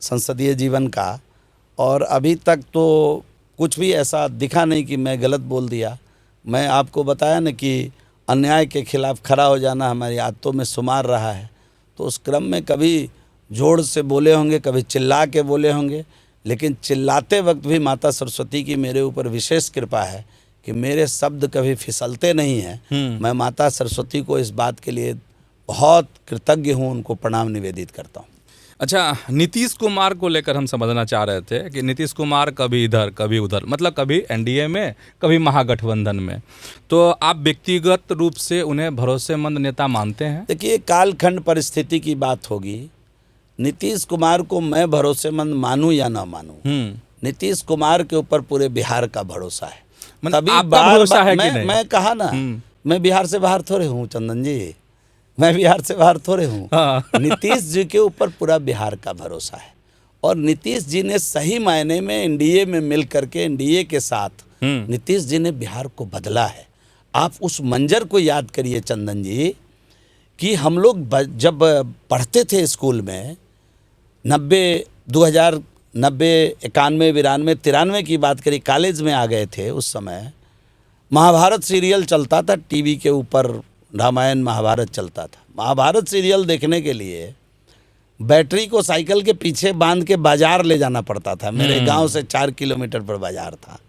संसदीय जीवन का, और अभी तक तो कुछ भी ऐसा दिखा नहीं कि मैं गलत बोल दिया। मैं आपको बताया ना कि अन्याय के खिलाफ खड़ा हो जाना हमारी आदतों में शुमार रहा है। तो उस क्रम में कभी जोर से बोले होंगे, कभी चिल्ला के बोले होंगे, लेकिन चिल्लाते वक्त भी माता सरस्वती की मेरे ऊपर विशेष कृपा है कि मेरे शब्द कभी फिसलते नहीं हैं। मैं माता सरस्वती को इस बात के लिए बहुत कृतज्ञ हूँ, उनको प्रणाम निवेदित करता हूँ। अच्छा, नीतीश कुमार को लेकर हम समझना चाह रहे थे कि नीतीश कुमार कभी इधर कभी उधर, मतलब कभी एनडीए में, कभी महागठबंधन में, तो आप व्यक्तिगत रूप से उन्हें भरोसेमंद नेता मानते हैं? देखिए, कालखंड परिस्थिति की बात होगी। नीतीश कुमार को मैं भरोसेमंद मानूं या ना मानूं, नीतीश कुमार के ऊपर पूरे बिहार का भरोसा है। तभी आपका भरोसा है कि नहीं? मैं कहा ना, मैं बिहार से बाहर थोड़े हूँ चंदन जी, मैं बिहार से बाहर थोड़े हूँ। नीतीश जी के ऊपर पूरा बिहार का भरोसा है, और नीतीश जी ने सही मायने में एनडीए में मिल करके, एनडीए के साथ नीतीश जी ने बिहार को बदला है। आप उस मंजर को याद करिए चंदन जी कि हम लोग जब पढ़ते थे स्कूल में 2090, 91, 92, 93 की बात करी, कॉलेज में आ गए थे, उस समय महाभारत सीरियल चलता था टीवी के ऊपर, रामायण महाभारत चलता था। महाभारत सीरियल देखने के लिए बैटरी को साइकिल के पीछे बांध के बाजार ले जाना पड़ता था। मेरे गांव से 4 किलोमीटर पर बाजार था,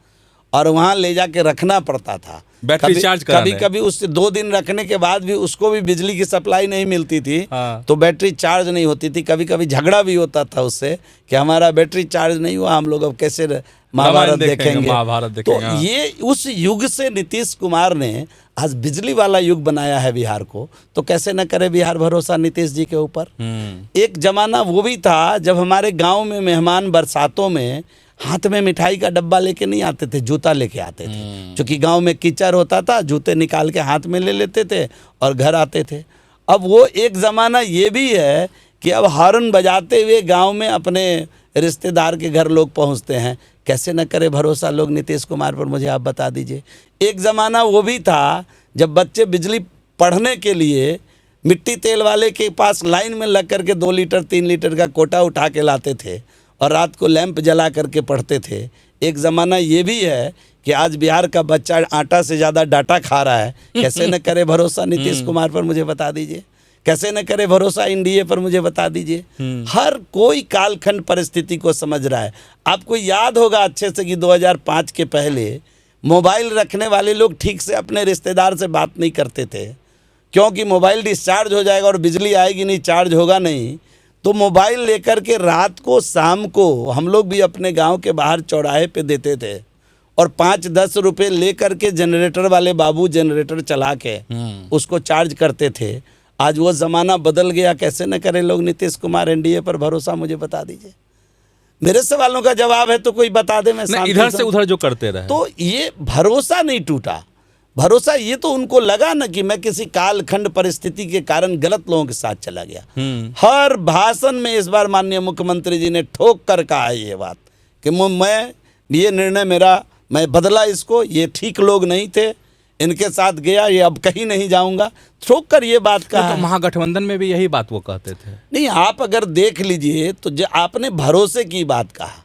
और वहाँ ले जाके रखना पड़ता था। बैटरी चार्ज कराने। कभी कभी उससे 2 दिन रखने के बाद भी उसको भी बिजली की सप्लाई नहीं मिलती थी। हाँ। तो बैटरी चार्ज नहीं होती थी। कभी कभी झगड़ा भी होता था उससे कि हमारा बैटरी चार्ज नहीं हुआ, हम लोग अब कैसे महाभारत देखेंगे। महाभारत तो देखेंगे, हाँ। ये उस युग से नीतीश कुमार ने आज बिजली वाला युग बनाया है बिहार को, तो कैसे न करे बिहार भरोसा नीतीश जी के ऊपर। एक जमाना वो भी था जब हमारे गांव में मेहमान बरसातों में हाथ में मिठाई का डब्बा लेके नहीं आते थे, जूता लेके आते थे। क्योंकि गांव में कीचड़ होता था, जूते निकाल के हाथ में ले लेते थे और घर आते थे। अब वो एक ज़माना ये भी है कि अब हॉर्न बजाते हुए गांव में अपने रिश्तेदार के घर लोग पहुंचते हैं। कैसे न करे भरोसा लोग नीतीश कुमार पर, मुझे आप बता दीजिए। एक ज़माना वो भी था जब बच्चे बिजली पढ़ने के लिए मिट्टी तेल वाले के पास लाइन में लग करके 2 लीटर 3 लीटर का कोटा उठा के लाते थे और रात को लैंप जला करके पढ़ते थे। एक ज़माना ये भी है कि आज बिहार का बच्चा आटा से ज़्यादा डाटा खा रहा है। कैसे न करे भरोसा नीतीश कुमार पर, मुझे बता दीजिए। कैसे न करे भरोसा एनडीए पर, मुझे बता दीजिए। हर कोई कालखंड परिस्थिति को समझ रहा है। आपको याद होगा अच्छे से कि 2005 के पहले मोबाइल रखने वाले लोग ठीक से अपने रिश्तेदार से बात नहीं करते थे, क्योंकि मोबाइल डिस्चार्ज हो जाएगा और बिजली आएगी नहीं, चार्ज होगा नहीं। तो मोबाइल लेकर के रात को शाम को हम लोग भी अपने गांव के बाहर चौराहे पे देते थे और 5-10 रुपये ले करके जनरेटर वाले बाबू जनरेटर चला के उसको चार्ज करते थे। आज वो ज़माना बदल गया। कैसे न करे लोग नीतीश कुमार एनडीए पर भरोसा, मुझे बता दीजिए। मेरे सवालों का जवाब है तो कोई बता दे, मैं इधर से उधर जो करते रहे। तो ये भरोसा नहीं टूटा। भरोसा ये तो उनको लगा ना कि मैं किसी कालखंड परिस्थिति के कारण गलत लोगों के साथ चला गया। हर भाषण में इस बार माननीय मुख्यमंत्री जी ने ठोक कर कहा है ये बात कि मैं ये निर्णय मेरा, मैं बदला इसको, ये ठीक लोग नहीं थे, इनके साथ गया, ये अब कहीं नहीं जाऊंगा। ठोक कर ये बात कहा। तो महागठबंधन में भी यही बात वो कहते थे। नहीं, आप अगर देख लीजिए तो जो आपने भरोसे की बात कहा,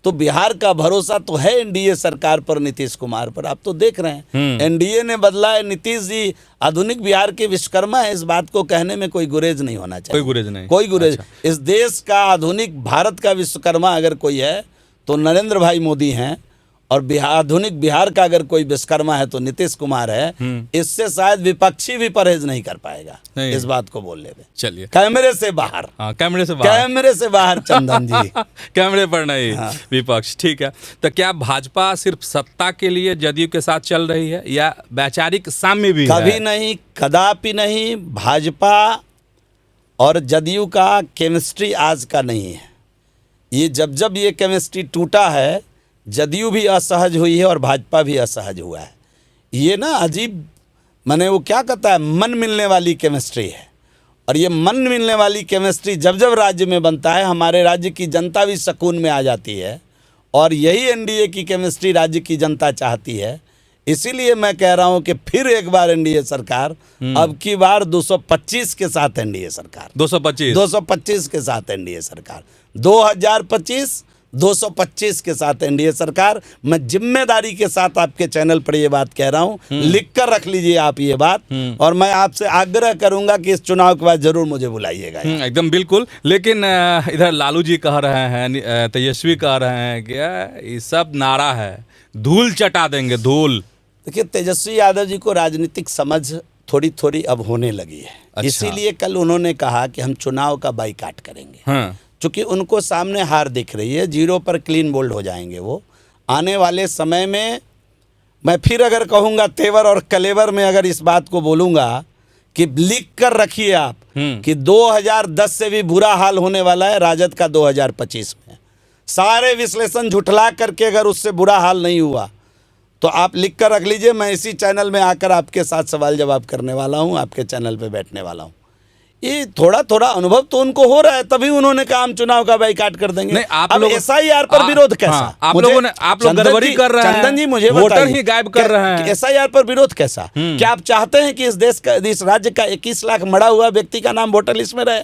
तो बिहार का भरोसा तो है एनडीए सरकार पर, नीतीश कुमार पर। आप तो देख रहे हैं एनडीए ने बदला है। नीतीश जी आधुनिक बिहार के विश्वकर्मा है, इस बात को कहने में कोई गुरेज नहीं होना चाहिए। कोई गुरेज नहीं, कोई गुरेज। अच्छा। इस देश का आधुनिक भारत का विश्वकर्मा अगर कोई है तो नरेंद्र भाई मोदी हैं, और आधुनिक बिहार का अगर कोई विश्वकर्मा है तो नीतीश कुमार है। इससे शायद विपक्षी भी परहेज नहीं कर पाएगा इस बात को बोलने में। चलिए, कैमरे से बाहर, कैमरे से बाहर, कैमरे से बाहर चंदन जी। कैमरे पर नहीं। विपक्ष, ठीक है। तो क्या भाजपा सिर्फ सत्ता के लिए जदयू के साथ चल रही है या वैचारिक साम्य भी है? कभी नहीं, कदापि नहीं। भाजपा और जदयू का केमिस्ट्री आज का नहीं है। ये जब ये केमिस्ट्री टूटा है, जदयू भी असहज हुई है और भाजपा भी असहज हुआ है। ये ना अजीब, माने वो क्या कहता है, मन मिलने वाली केमिस्ट्री है। और ये मन मिलने वाली केमिस्ट्री जब राज्य में बनता है, हमारे राज्य की जनता भी सुकून में आ जाती है। और यही एनडीए की केमिस्ट्री राज्य की जनता चाहती है। इसीलिए मैं कह रहा हूं कि फिर एक बार एनडीए सरकार, अब की बार 225 के साथ एनडीए सरकार, 225 के साथ एनडीए सरकार, 2025 225 के साथ एनडीए सरकार। मैं जिम्मेदारी के साथ आपके चैनल पर ये बात कह रहा हूं, लिख कर रख लीजिए आप ये बात। और मैं आपसे आग्रह करूंगा कि इस चुनाव के बाद जरूर मुझे बुलाइएगा। एकदम बिल्कुल। लेकिन इधर लालू जी कह रहे हैं, तेजस्वी कह रहे हैं कि ये सब नारा है, धूल चटा देंगे, धूल। देखिए, तेजस्वी यादव जी को राजनीतिक समझ थोड़ी थोड़ी अब होने लगी है। अच्छा। इसीलिए कल उन्होंने कहा कि हम चुनाव का बाइकाट करेंगे। चूँकि उनको सामने हार दिख रही है, 0 पर क्लीन बोल्ड हो जाएंगे वो। आने वाले समय में मैं फिर अगर कहूँगा, तेवर और कलेवर में अगर इस बात को बोलूँगा कि लिख कर रखिए आप कि 2010 से भी बुरा हाल होने वाला है राजद का 2025 में। सारे विश्लेषण झुठला करके अगर उससे बुरा हाल नहीं हुआ तो आप लिख कर रख लीजिए। मैं इसी चैनल में आकर आपके साथ सवाल जवाब करने वाला हूँ, आपके चैनल पे बैठने वाला हूँ। ये थोड़ा थोड़ा अनुभव तो उनको हो रहा है, तभी उन्होंने कहा हम चुनाव का बाइकाट कर देंगे। नहीं, आप लोग एसआईआर पर विरोध कैसा? आप लोगों ने, आप लोग गड़बड़ी कर रहे हैं। चंदन जी, मुझे वोटर ही गायब कर रहे हैं। एसआईआर पर विरोध कैसा? क्या आप चाहते हैं कि इस देश का, इस राज्य का 21 लाख मरा हुआ व्यक्ति का नाम वोटर लिस्ट में रहे?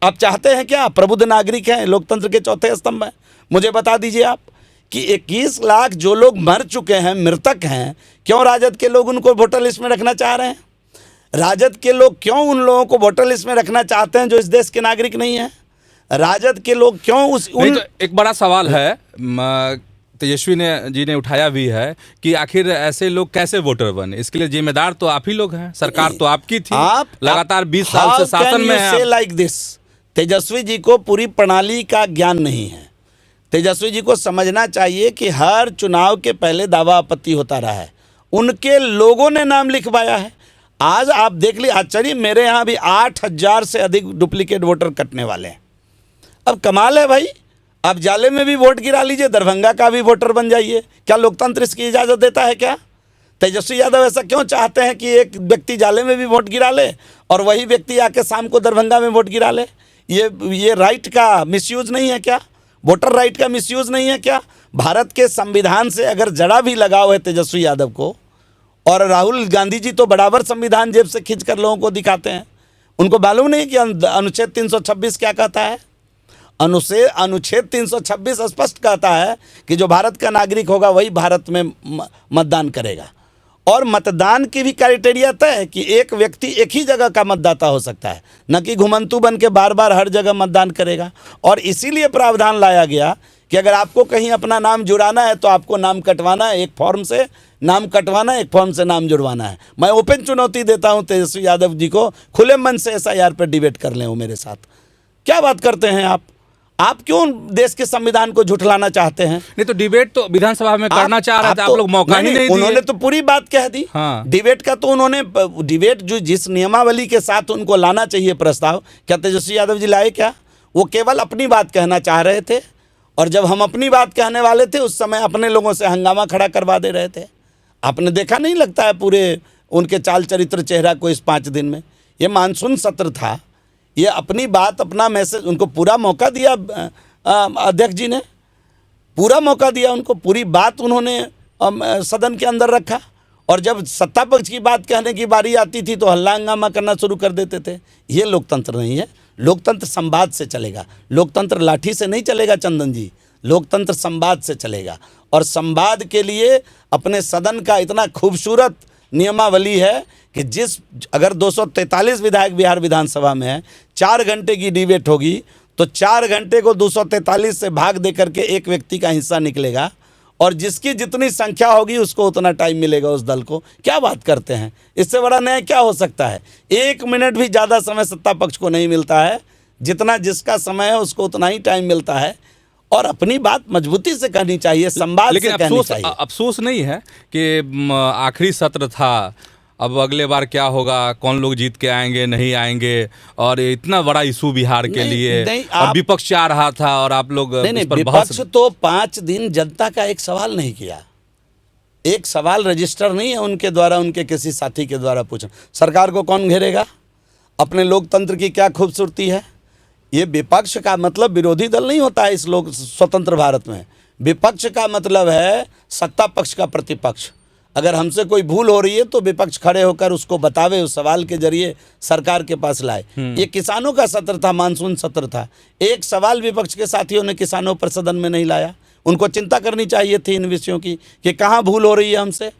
आप चाहते हैं क्या? प्रबुद्ध नागरिक हैं, लोकतंत्र के चौथे स्तंभ हैं। मुझे बता दीजिए आप कि 21 लाख जो लोग मर चुके हैं, मृतक हैं, क्यों राजद के लोग उनको वोटर लिस्ट में रखना चाह रहे हैं? राजद के लोग क्यों उन लोगों को वोटर लिस्ट में रखना चाहते हैं जो इस देश के नागरिक नहीं हैं? राजद के लोग क्यों तो एक बड़ा सवाल है तेजस्वी जी ने उठाया भी है कि आखिर ऐसे लोग कैसे वोटर बने, इसके लिए जिम्मेदार तो आप ही लोग हैं, सरकार तो आपकी थी, लगातार 20 साल से शासन में है। लाइक दिस, तेजस्वी जी को पूरी प्रणाली का ज्ञान नहीं है। तेजस्वी जी को समझना चाहिए कि हर चुनाव के पहले दावा आपत्ति होता रहा है, उनके लोगों ने नाम लिखवाया है। आज आप देख ली आश्चर्य, मेरे यहाँ भी 8,000 से अधिक डुप्लीकेट वोटर कटने वाले हैं। अब कमाल है भाई, आप जाले में भी वोट गिरा लीजिए, दरभंगा का भी वोटर बन जाइए। क्या लोकतंत्र इसकी इजाज़त देता है क्या? तेजस्वी यादव ऐसा क्यों चाहते हैं कि एक व्यक्ति जाले में भी वोट गिरा ले और वही व्यक्ति आके शाम को दरभंगा में वोट गिरा ले? ये राइट का मिसयूज़ नहीं है क्या? वोटर राइट का मिसयूज़ नहीं है क्या? भारत के संविधान से अगर जरा भी लगाव है तेजस्वी यादव को, और राहुल गांधी जी तो बराबर संविधान जेब से खींच कर लोगों को दिखाते हैं, उनको मालूम नहीं कि अनुच्छेद 326 क्या कहता है? अनुच्छेद 326 स्पष्ट कहता है कि जो भारत का नागरिक होगा वही भारत में मतदान करेगा। और मतदान की भी क्राइटेरिया तय है कि एक व्यक्ति एक ही जगह का मतदाता हो सकता है, न कि घुमंतू बन के बार बार हर जगह मतदान करेगा। और इसीलिए प्रावधान लाया गया कि अगर आपको कहीं अपना नाम जुड़ाना है तो आपको नाम कटवाना है, एक फॉर्म से नाम कटवाना है, एक फॉर्म से नाम जुड़वाना है। मैं ओपन चुनौती देता हूं तेजस्वी यादव जी को, खुले मन से SIR पर डिबेट कर लें वो मेरे साथ। क्या बात करते हैं आप क्यों देश के संविधान को झुठलाना चाहते हैं? नहीं तो डिबेट तो विधानसभा में करना चाह रहे थे, आप लोग मौका ही नहीं दिए। उन्होंने तो पूरी बात कह दी। हाँ। डिबेट का तो उन्होंने डिबेट जो जिस नियमावली के साथ उनको लाना चाहिए प्रस्ताव, क्या तेजस्वी यादव जी लाए क्या? वो केवल अपनी बात कहना चाह रहे थे, और जब हम अपनी बात कहने वाले थे उस समय अपने लोगों से हंगामा खड़ा करवा दे रहे थे। आपने देखा नहीं लगता है पूरे उनके चाल चरित्र चेहरा को इस 5 दिन में? ये मानसून सत्र था, ये अपनी बात अपना मैसेज, उनको पूरा मौका दिया अध्यक्ष जी ने, पूरा मौका दिया उनको, पूरी बात उन्होंने सदन के अंदर रखा। और जब सत्ता पक्ष की बात कहने की बारी आती थी तो हल्ला हंगामा करना शुरू कर देते थे। ये लोकतंत्र नहीं है। लोकतंत्र संवाद से चलेगा, लोकतंत्र लाठी से नहीं चलेगा चंदन जी, लोकतंत्र संवाद से चलेगा। और संवाद के लिए अपने सदन का इतना खूबसूरत नियमावली है कि अगर 243 विधायक बिहार विधानसभा में है, 4 घंटे की डिबेट होगी तो 4 घंटे को 243 से भाग दे करके एक व्यक्ति का हिस्सा निकलेगा, और जिसकी जितनी संख्या होगी उसको उतना टाइम मिलेगा उस दल को। क्या बात करते हैं? इससे बड़ा न्याय क्या हो सकता है? 1 मिनट भी ज़्यादा समय सत्ता पक्ष को नहीं मिलता है, जितना जिसका समय है उसको उतना ही टाइम मिलता है। और अपनी बात मजबूती से कहनी चाहिए, संवाद से कहनी चाहिए। अफसोस नहीं है कि आखिरी सत्र था, अब अगले बार क्या होगा, कौन लोग जीत के आएंगे नहीं आएंगे, और इतना बड़ा इशू बिहार के लिए, और विपक्ष चाह रहा था और आप लोग नहीं, विपक्ष तो 5 दिन जनता का एक सवाल नहीं किया, एक सवाल रजिस्टर नहीं है उनके द्वारा, उनके किसी साथी के द्वारा पूछा। सरकार को कौन घेरेगा? अपने लोकतंत्र की क्या खूबसूरती है? ये विपक्ष का मतलब विरोधी दल नहीं होता है इस स्वतंत्र भारत में। विपक्ष का मतलब है सत्ता पक्ष का प्रतिपक्ष। अगर हमसे कोई भूल हो रही है तो विपक्ष खड़े होकर उसको बतावे, उस सवाल के जरिए सरकार के पास लाए। ये किसानों का सत्र था, मानसून सत्र था, एक सवाल विपक्ष के साथियों ने किसानों पर सदन में नहीं लाया। उनको चिंता करनी चाहिए थी इन विषयों की कि कहाँ भूल हो रही है, हमसे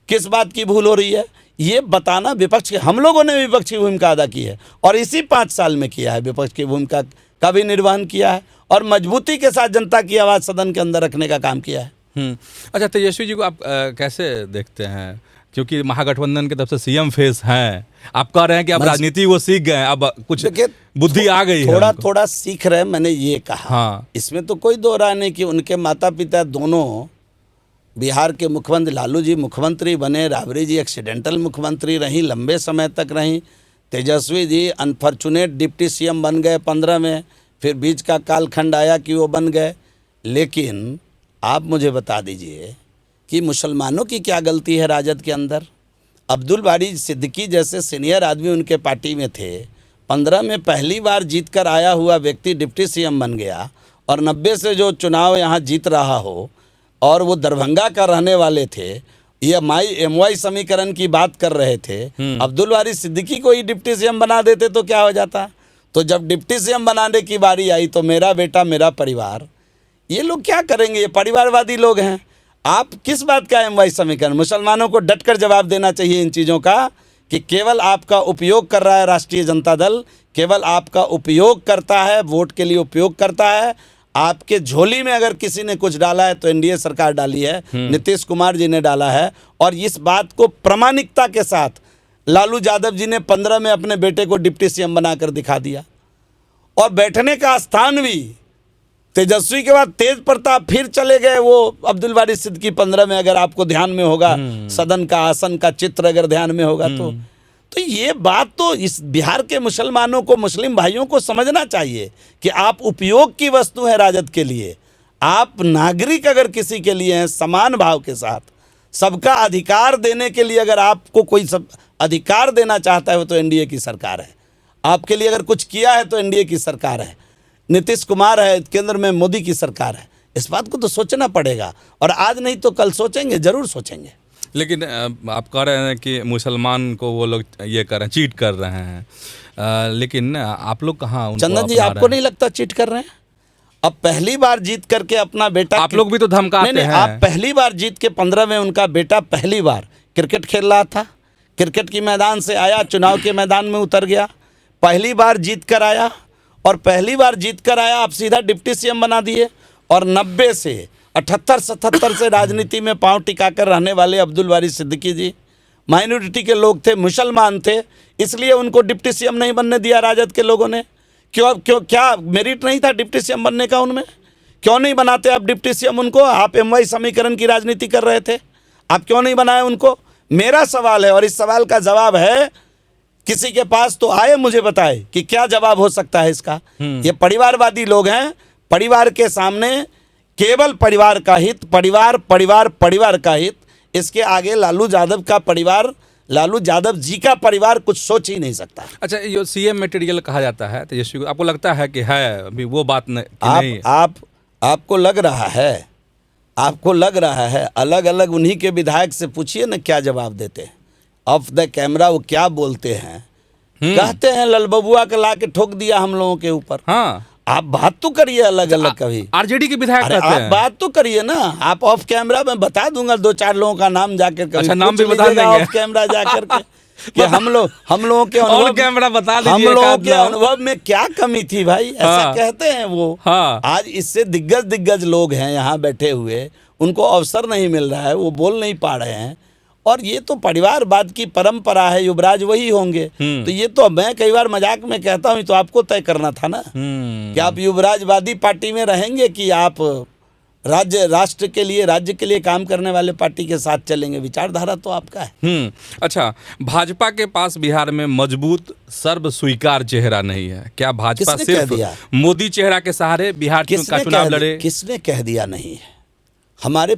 किस बात की भूल हो रही है, ये बताना विपक्ष के। हम लोगों ने विपक्ष की भूमिका अदा की है और इसी 5 साल में किया है, विपक्ष की भूमिका का भी निर्वहन किया है और मजबूती के साथ जनता की आवाज़ सदन के अंदर रखने का काम किया है। अच्छा, तेजस्वी जी को आप कैसे देखते हैं? क्योंकि महागठबंधन की तरफ से CM फेस हैं, आप कह रहे हैं कि अब राजनीति वो सीख गए, अब कुछ बुद्धि आ गई है, थोड़ा सीख रहे, मैंने ये कहा। हाँ, इसमें तो कोई दो राय नहीं कि उनके माता पिता दोनों बिहार के मुख्यमंत्री, लालू जी मुख्यमंत्री बने, राबड़ी जी एक्सीडेंटल मुख्यमंत्री रहीं, लंबे समय तक रहीं, Tejashwi ji unfortunate deputy CM बन गए 15 में, फिर बीच का कालखंड आया कि वो बन गए। लेकिन आप मुझे बता दीजिए कि मुसलमानों की क्या गलती है राजद के अंदर? अब्दुल बारी सिद्दीकी जैसे सीनियर आदमी उनके पार्टी में थे, 15 में पहली बार जीत कर आया हुआ व्यक्ति डिप्टी CM बन गया, और 90 से जो चुनाव यहाँ जीत रहा हो, और वो दरभंगा का रहने वाले थे, ये MY समीकरण की बात कर रहे थे। अब्दुल बारी सिद्दीकी को ही डिप्टी CM बना देते तो क्या हो जाता? तो जब डिप्टी CM बनाने की बारी आई तो मेरा बेटा मेरा परिवार, ये लोग क्या करेंगे? ये परिवारवादी लोग हैं। आप किस बात का MY समीकरण? मुसलमानों को डटकर जवाब देना चाहिए इन चीज़ों का कि केवल आपका उपयोग कर रहा है राष्ट्रीय जनता दल, केवल आपका उपयोग करता है, वोट के लिए उपयोग करता है। आपके झोली में अगर किसी ने कुछ डाला है तो एनडीए सरकार डाली है, नीतीश कुमार जी ने डाला है। और इस बात को प्रामाणिकता के साथ लालू यादव जी ने 15 में अपने बेटे को डिप्टी सीएम बनाकर दिखा दिया। और बैठने का स्थान भी तेजस्वी के बाद तेज प्रताप फिर चले गए वो अब्दुल वारिस सिद्दीकी 15 में, अगर आपको ध्यान में होगा सदन का आसन का चित्र अगर ध्यान में होगा तो ये बात तो इस बिहार के मुसलमानों को, मुस्लिम भाइयों को समझना चाहिए कि आप उपयोग की वस्तु है राजद के लिए। आप नागरिक अगर किसी के लिए हैं समान भाव के साथ, सबका अधिकार देने के लिए अगर आपको कोई सब अधिकार देना चाहता है वो तो एनडीए की सरकार है। आपके लिए अगर कुछ किया है तो एनडीए की सरकार है, नीतीश कुमार है, केंद्र में मोदी की सरकार है। इस बात को तो सोचना पड़ेगा, और आज नहीं तो कल सोचेंगे, जरूर सोचेंगे। लेकिन आप कह रहे हैं कि मुसलमान को वो लोग ये कर रहे हैं, चीट कर रहे हैं, लेकिन आप लोग कहाँ उनको चंदन जी, अपना आपको रहे नहीं लगता चीट कर रहे हैं? अब पहली बार जीत करके अपना बेटा, आप लोग भी तो धमकाते नहीं, हैं। आप पहली बार जीत के 15 में उनका बेटा पहली बार क्रिकेट खेल रहा था, क्रिकेट की मैदान से आया, चुनाव के मैदान में उतर गया, पहली बार जीत कर आया, और पहली बार जीत कर आया आप सीधा डिप्टी सीएम बना दिए। और 90 से 78-77 से राजनीति में पांव टिकाकर रहने वाले अब्दुल वारिस सिद्दीकी जी माइनॉरिटी के लोग थे, मुसलमान थे, इसलिए उनको डिप्टी सीएम नहीं बनने दिया राजद के लोगों ने। क्यों क्या मेरिट नहीं था डिप्टी सीएम बनने का उनमें? क्यों नहीं बनाते आप डिप्टी सीएम उनको? आप एमवाई समीकरण की राजनीति कर रहे थे, आप क्यों नहीं बनाए उनको? मेरा सवाल है, और इस सवाल का जवाब है, किसी के पास तो आए मुझे बताए कि क्या जवाब हो सकता है इसका। ये परिवारवादी लोग हैं, परिवार के सामने केवल परिवार का हित, परिवार परिवार परिवार का हित, इसके आगे लालू यादव का परिवार, लालू यादव जी का परिवार कुछ सोच ही नहीं सकता। अच्छा, ये सीएम मटेरियल कहा जाता है तेजस्वी को, आपको लगता है कि है अभी वो बात नहीं? आपको लग रहा है, आपको लग रहा है, अलग अलग उन्हीं के विधायक से पूछिए ना क्या जवाब देते हैं ऑफ द कैमरा, वो क्या बोलते हैं। कहते हैं ललबबुआ का ला के ठोक दिया हम लोगों के ऊपर। हाँ, आप बात तो करिए अलग अलग कभी, आरजेडी के विधायक कहते आप हैं। बात तो करिए ना। आप ऑफ कैमरा में बता दूंगा 2-4 लोगों का नाम जाकर कभी, अच्छा, नाम पूछ भी बता लीजिएगा देंगे ऑफ कैमरा जाकर के कि हम लोगों के ऑन कैमरा बता दीजिए, हम लोगों एकाध के नाम। अनुभव में क्या कमी थी भाई, ऐसा हाँ। कहते हैं वो। हाँ। आज इससे दिग्गज लोग हैं यहाँ बैठे हुए, उनको अवसर नहीं मिल रहा है, वो बोल नहीं पा रहे हैं। और ये तो परिवारवाद की परंपरा है, युवराज वही होंगे। तो ये तो मैं कई बार मजाक में कहता हूँ, तो आपको तय करना था ना कि आप युवराजवादी पार्टी में रहेंगे कि आप राष्ट्र के लिए, राज्य के लिए काम करने वाले पार्टी के साथ चलेंगे। विचारधारा तो आपका है। अच्छा, भाजपा के पास बिहार में मजबूत सर्व स्वीकार चेहरा नहीं है क्या? भाजपा किसने कह सिर्फ दिया? मोदी चेहरा के सहारे बिहार का चुनाव लड़े? किसने कह दिया नहीं है? हमारे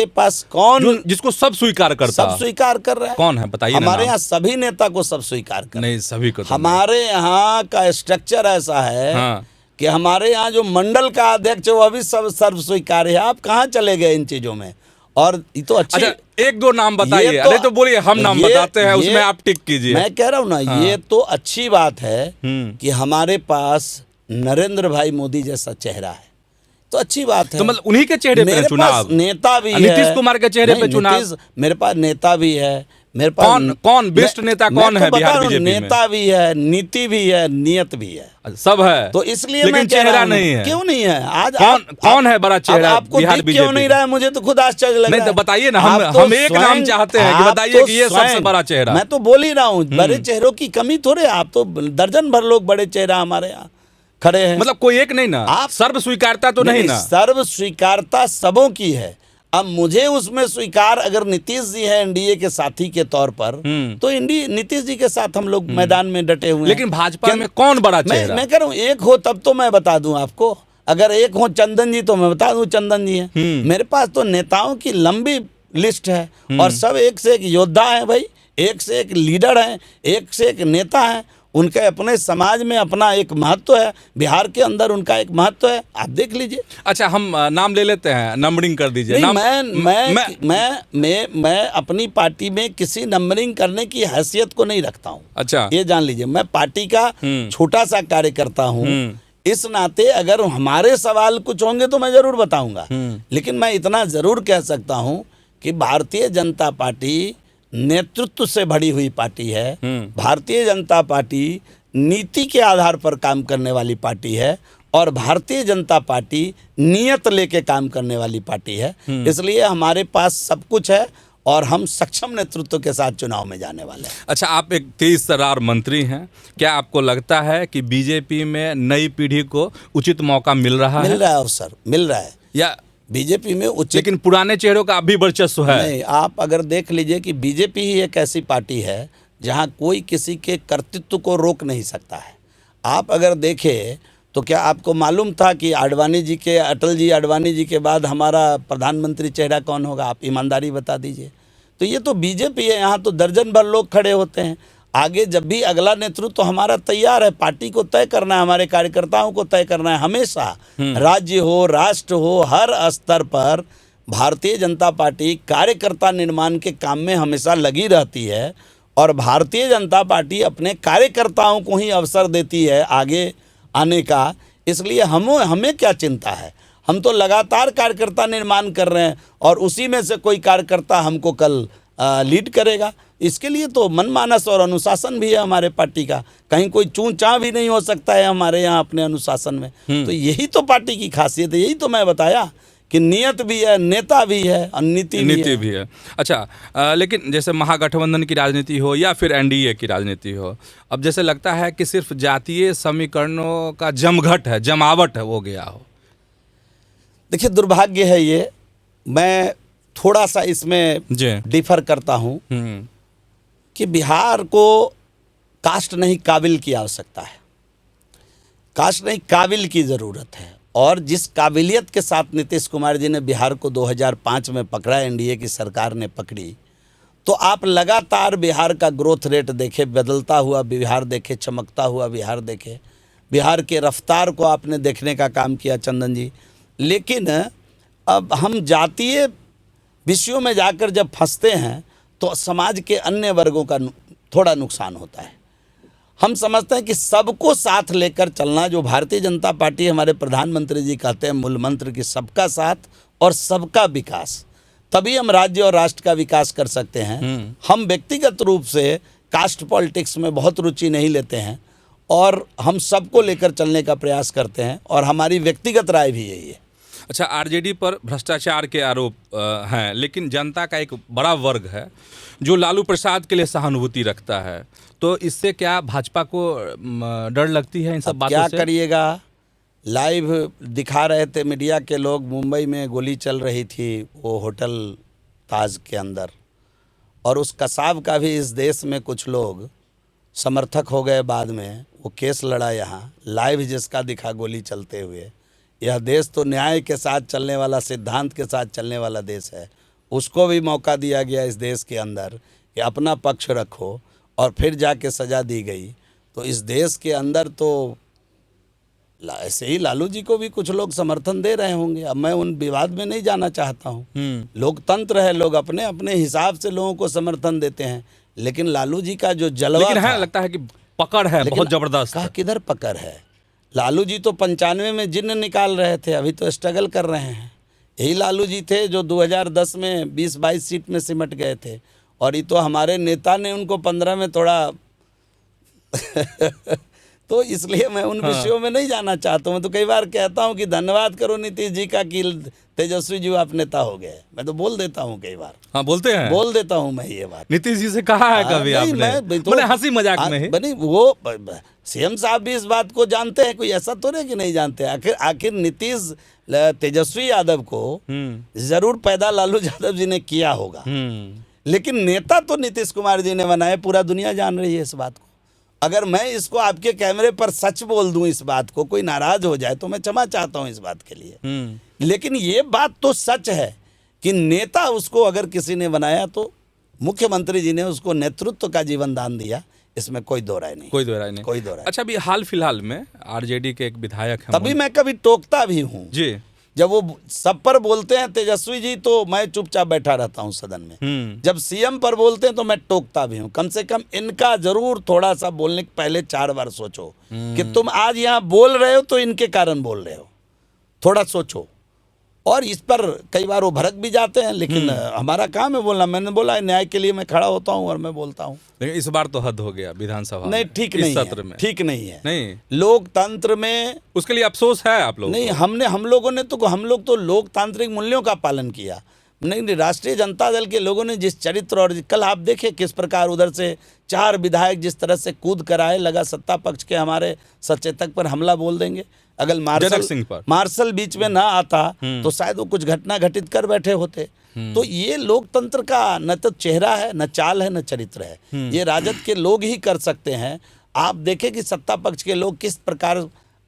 पास कौन जिसको सब स्वीकार करता, सब स्वीकार कर रहा है? कौन है बताइए? हमारे यहाँ सभी नेता को सब स्वीकार कर, नहीं सभी को तो हमारे यहाँ का स्ट्रक्चर ऐसा है। हाँ। कि हमारे यहाँ जो मंडल का अध्यक्ष है वो भी सब सर्व स्वीकार है। आप कहाँ चले गए इन चीजों में? और ये तो अच्छी, अच्छा, 1-2 नाम बताइए। अरे तो बोलिए, हम नाम बताते हैं, उसमें आप टिक कीजिए। मैं कह रहा हूँ ना, ये तो अच्छी बात है कि हमारे पास नरेंद्र भाई मोदी जैसा चेहरा है, तो अच्छी बात है। तो मतलब उन्हीं के चेहरे पे चुनाव, नेता भी है, नीतीश कुमार के चेहरे पे चुनाव। मेरे पास नेता भी है, मेरे पास कौन बेस्ट नेता कौन है बिहार बीजेपी में? नेता भी है, नीति भी है, नियत भी है, सब है। तो इसलिए लेकिन मैं चेहरा नहीं है। क्यों नहीं है? आज कौन है बड़ा चेहरा आपको बिहार दिख बीजेपी? क्यों नहीं रहा है? मुझे तो खुद आश्चर्य लग रहा है। नहीं तो बताइए ना, हम एक नाम चाहते हैं कि बताइए कि ये सबसे बड़ा चेहरा। मैं तो बोल ही रहा हूँ, बड़े चेहरों की कमी थोड़े, आप तो दर्जन भर लोग बड़े चेहरा हमारे यहाँ खड़े हैं। मतलब कोई एक नहीं ना, आप सर्व स्वीकारता तो नहीं ना? सर्व स्वीकारता सबों की है। अब मुझे उसमें स्वीकार, अगर नीतीश जी है एनडीए के साथी के तौर पर, तो नीतीश जी के साथ हम लोग मैदान में डटे हुए हैं। लेकिन भाजपा में कौन बड़ा चेहरा? मैं कह रहा हूँ एक हो तब तो मैं बता दूं आपको। अगर एक हो चंदन जी तो मैं बता दूं चंदन जी है। मेरे पास तो नेताओं की लंबी लिस्ट है, और सब एक से एक योद्धा है भाई, एक से एक लीडर है, एक से एक नेता है। उनके अपने समाज में अपना एक महत्व है, बिहार के अंदर उनका एक महत्व है, आप देख लीजिए। अच्छा, हम नाम ले लेते हैं, नंबरिंग कर दीजिए। मैं अपनी पार्टी में किसी नंबरिंग करने की हैसियत को नहीं रखता हूँ। अच्छा, ये जान लीजिए, मैं पार्टी का छोटा सा कार्यकर्ता हूँ। इस नाते अगर हमारे सवाल कुछ होंगे तो मैं जरूर बताऊंगा, लेकिन मैं इतना जरूर कह सकता हूँ कि भारतीय जनता पार्टी नेतृत्व से भरी हुई पार्टी है। भारतीय जनता पार्टी नीति के आधार पर काम करने वाली पार्टी है, और भारतीय जनता पार्टी नियत लेके काम करने वाली पार्टी है। इसलिए हमारे पास सब कुछ है और हम सक्षम नेतृत्व के साथ चुनाव में जाने वाले हैं। अच्छा, आप एक तेज तर्रार मंत्री हैं, क्या आपको लगता है कि बीजेपी में नई पीढ़ी को उचित मौका मिल रहा है? मिल रहा है अवसर, मिल रहा है। या बीजेपी में उचित, लेकिन पुराने चेहरों का अभी वर्चस्व है? नहीं, आप अगर देख लीजिए कि बीजेपी ही एक ऐसी पार्टी है जहां कोई किसी के कर्तृत्व को रोक नहीं सकता है। आप अगर देखें तो क्या आपको मालूम था कि अडवाणी जी के, अटल जी अडवाणी जी के बाद हमारा प्रधानमंत्री चेहरा कौन होगा? आप ईमानदारी बता दीजिए। तो ये तो बीजेपी है, यहाँ तो दर्जन भर लोग खड़े होते हैं। आगे जब भी अगला नेतृत्व तो हमारा तैयार है, पार्टी को तय करना है, हमारे कार्यकर्ताओं को तय करना है। हमेशा राज्य हो, राष्ट्र हो, हर स्तर पर भारतीय जनता पार्टी कार्यकर्ता निर्माण के काम में हमेशा लगी रहती है और भारतीय जनता पार्टी अपने कार्यकर्ताओं को ही अवसर देती है आगे आने का। इसलिए हमें क्या चिंता है? हम तो लगातार कार्यकर्ता निर्माण कर रहे हैं और उसी में से कोई कार्यकर्ता हमको कल लीड करेगा। इसके लिए तो मनमानस और अनुशासन भी है हमारे पार्टी का, कहीं कोई चूं चां भी नहीं हो सकता है हमारे यहाँ अपने अनुशासन में। तो यही तो पार्टी की खासियत है, यही तो मैं बताया कि नियत भी है, नेता भी है और नीति भी है। अच्छा, लेकिन जैसे महागठबंधन की राजनीति हो या फिर एनडीए की राजनीति हो, अब जैसे लगता है कि सिर्फ जातीय समीकरणों का जमघट है, जमावट है, वो गया हो। देखिए, दुर्भाग्य है ये, मैं थोड़ा सा इसमें डिफर करता हूँ कि बिहार को कास्ट नहीं काबिल की आवश्यकता है, कास्ट नहीं काबिल की ज़रूरत है। और जिस काबिलियत के साथ नीतीश कुमार जी ने बिहार को 2005 में पकड़ा, एनडीए की सरकार ने पकड़ी, तो आप लगातार बिहार का ग्रोथ रेट देखे, बदलता हुआ बिहार देखे, चमकता हुआ बिहार देखे, बिहार के रफ्तार को आपने देखने का काम किया चंदन जी। लेकिन अब हम जातीय विषयों में जाकर जब फंसते हैं तो समाज के अन्य वर्गों का थोड़ा नुकसान होता है। हम समझते हैं कि सबको साथ लेकर चलना, जो भारतीय जनता पार्टी हमारे प्रधानमंत्री जी कहते हैं मूल मंत्र की सबका साथ और सबका विकास, तभी हम राज्य और राष्ट्र का विकास कर सकते हैं। हम व्यक्तिगत रूप से कास्ट पॉलिटिक्स में बहुत रुचि नहीं लेते हैं और हम सबको लेकर चलने का प्रयास करते हैं और हमारी व्यक्तिगत राय भी यही है। अच्छा, आरजेडी पर भ्रष्टाचार के आरोप हैं, लेकिन जनता का एक बड़ा वर्ग है जो लालू प्रसाद के लिए सहानुभूति रखता है, तो इससे क्या भाजपा को डर लगती है इन सब बातों से? क्या करिएगा, लाइव दिखा रहे थे मीडिया के लोग, मुंबई में गोली चल रही थी वो होटल ताज के अंदर, और उस कसाब का भी इस देश में कुछ लोग समर्थक हो गए। बाद में वो केस लड़ा यहाँ, लाइव जिसका दिखा गोली चलते हुए। यह देश तो न्याय के साथ चलने वाला, सिद्धांत के साथ चलने वाला देश है, उसको भी मौका दिया गया इस देश के अंदर कि अपना पक्ष रखो और फिर जाके सज़ा दी गई। तो इस देश के अंदर तो ऐसे ही लालू जी को भी कुछ लोग समर्थन दे रहे होंगे। अब मैं उन विवाद में नहीं जाना चाहता हूँ, लोकतंत्र है, लोग अपने अपने हिसाब से लोगों को समर्थन देते हैं। लेकिन लालू जी का जो जलवा था, लगता है कि पकड़ है बहुत जबरदस्त। किधर पकड़ है? लालू जी तो 95 में जिन्न निकाल रहे थे, अभी तो स्ट्रगल कर रहे हैं। यही लालू जी थे जो 2010 में 20-22 सीट में सिमट गए थे, और ये तो हमारे नेता ने उनको 15 में थोड़ा तो इसलिए मैं उन विषयों में नहीं जाना चाहता हूँ। मैं तो कई बार कहता हूँ कि धन्यवाद करो नीतीश जी का कि तेजस्वी जी आप नेता हो गए। मैं तो बोल देता हूँ कई बार। हाँ, बोलते हैं, बोल देता हूँ मैं ये बात। नीतीश जी से कहा है कभी आपने? तो हंसी मजाक में बनी वो सीएम साहब भी इस बात को जानते हैं, कोई ऐसा तो नहीं कि नहीं जानते। आखिर नीतीश तेजस्वी यादव को जरूर पैदा लालू यादव जी ने किया होगा, लेकिन नेता तो नीतीश कुमार जी ने बनाए, पूरा दुनिया जान रही है इस बात को। अगर मैं इसको आपके कैमरे पर सच बोल दूं, इस बात को कोई नाराज हो जाए तो मैं क्षमा चाहता हूं इस बात के लिए। लेकिन ये बात तो सच है कि नेता उसको अगर किसी ने बनाया तो मुख्यमंत्री जी ने उसको नेतृत्व का जीवन दान दिया, इसमें कोई दो राय नहीं, कोई दो राय। अच्छा, अभी हाल फिलहाल में आरजेडी के एक विधायक हैं, तभी मैं कभी टोकता भी हूँ जी, जब वो सब पर बोलते हैं तेजस्वी जी तो मैं चुपचाप बैठा रहता हूं सदन में। जब सीएम पर बोलते हैं तो मैं टोकता भी हूं। कम से कम इनका जरूर थोड़ा सा बोलने के पहले 4 बार सोचो कि तुम आज यहां बोल रहे हो तो इनके कारण बोल रहे हो, थोड़ा सोचो। और इस पर कई बार वो भड़क भी जाते हैं, लेकिन हमारा काम है बोलना। मैंने बोला न्याय के लिए मैं खड़ा होता हूँ और मैं बोलता हूँ। लेकिन इस बार तो हद हो गया विधानसभा नहीं, में, ठीक इस नहीं सत्र है, में ठीक नहीं है। नहीं, लोकतंत्र में उसके लिए अफसोस है आप लोगों नहीं, को? हम लोग तो लोकतांत्रिक मूल्यों का पालन किया। नहीं, राष्ट्रीय जनता दल के लोगों ने जिस चरित्र, और कल आप देखे किस प्रकार उधर से 4 विधायक जिस तरह से कूद कर आए, लगा सत्ता पक्ष के हमारे सचेतक पर हमला बोल देंगे। अगर जनक सिंह पर मार्शल बीच में ना आता तो शायद वो कुछ घटना घटित कर बैठे होते। तो ये लोकतंत्र का न तो चेहरा है, न चाल है, न चरित्र है। ये राजद के लोग ही कर सकते हैं। आप देखें कि सत्ता पक्ष के लोग किस प्रकार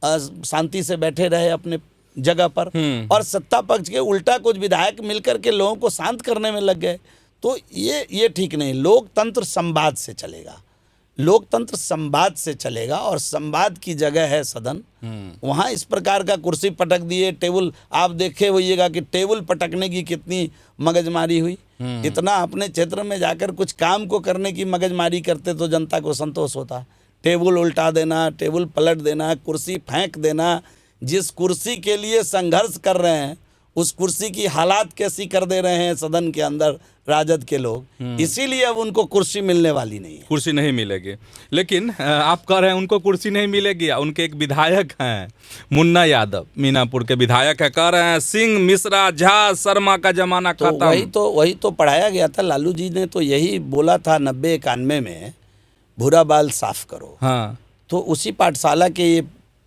शांति से बैठे रहे अपने जगह पर, और सत्ता पक्ष के उल्टा कुछ विधायक मिलकर के लोगों को शांत करने में लग गए। तो ये ठीक नहीं। लोकतंत्र संवाद से चलेगा, लोकतंत्र संवाद से चलेगा, और संवाद की जगह है सदन। वहाँ इस प्रकार का कुर्सी पटक दिए, टेबल, आप देखे होइएगा कि टेबल पटकने की कितनी मगजमारी हुई। इतना अपने क्षेत्र में जाकर कुछ काम को करने की मगजमारी करते तो जनता को संतोष होता। टेबल उल्टा देना, टेबल पलट देना, कुर्सी फेंक देना। जिस कुर्सी के लिए संघर्ष कर रहे हैं उस कुर्सी की हालात कैसी कर दे रहे हैं सदन के अंदर राजद के लोग। इसीलिए अब उनको कुर्सी मिलने वाली नहीं है, कुर्सी नहीं मिलेगी। लेकिन आप कह रहे हैं उनको कुर्सी नहीं मिलेगी। उनके एक विधायक हैं मुन्ना यादव, मीनापुर के विधायक है, कह रहे हैं सिंह, मिश्रा, झा, शर्मा का जमाना खत्म। वही तो पढ़ाया गया था। लालू जी ने तो यही बोला था 90-91 में, भूरा बाल साफ करो। हाँ, तो उसी पाठशाला के ये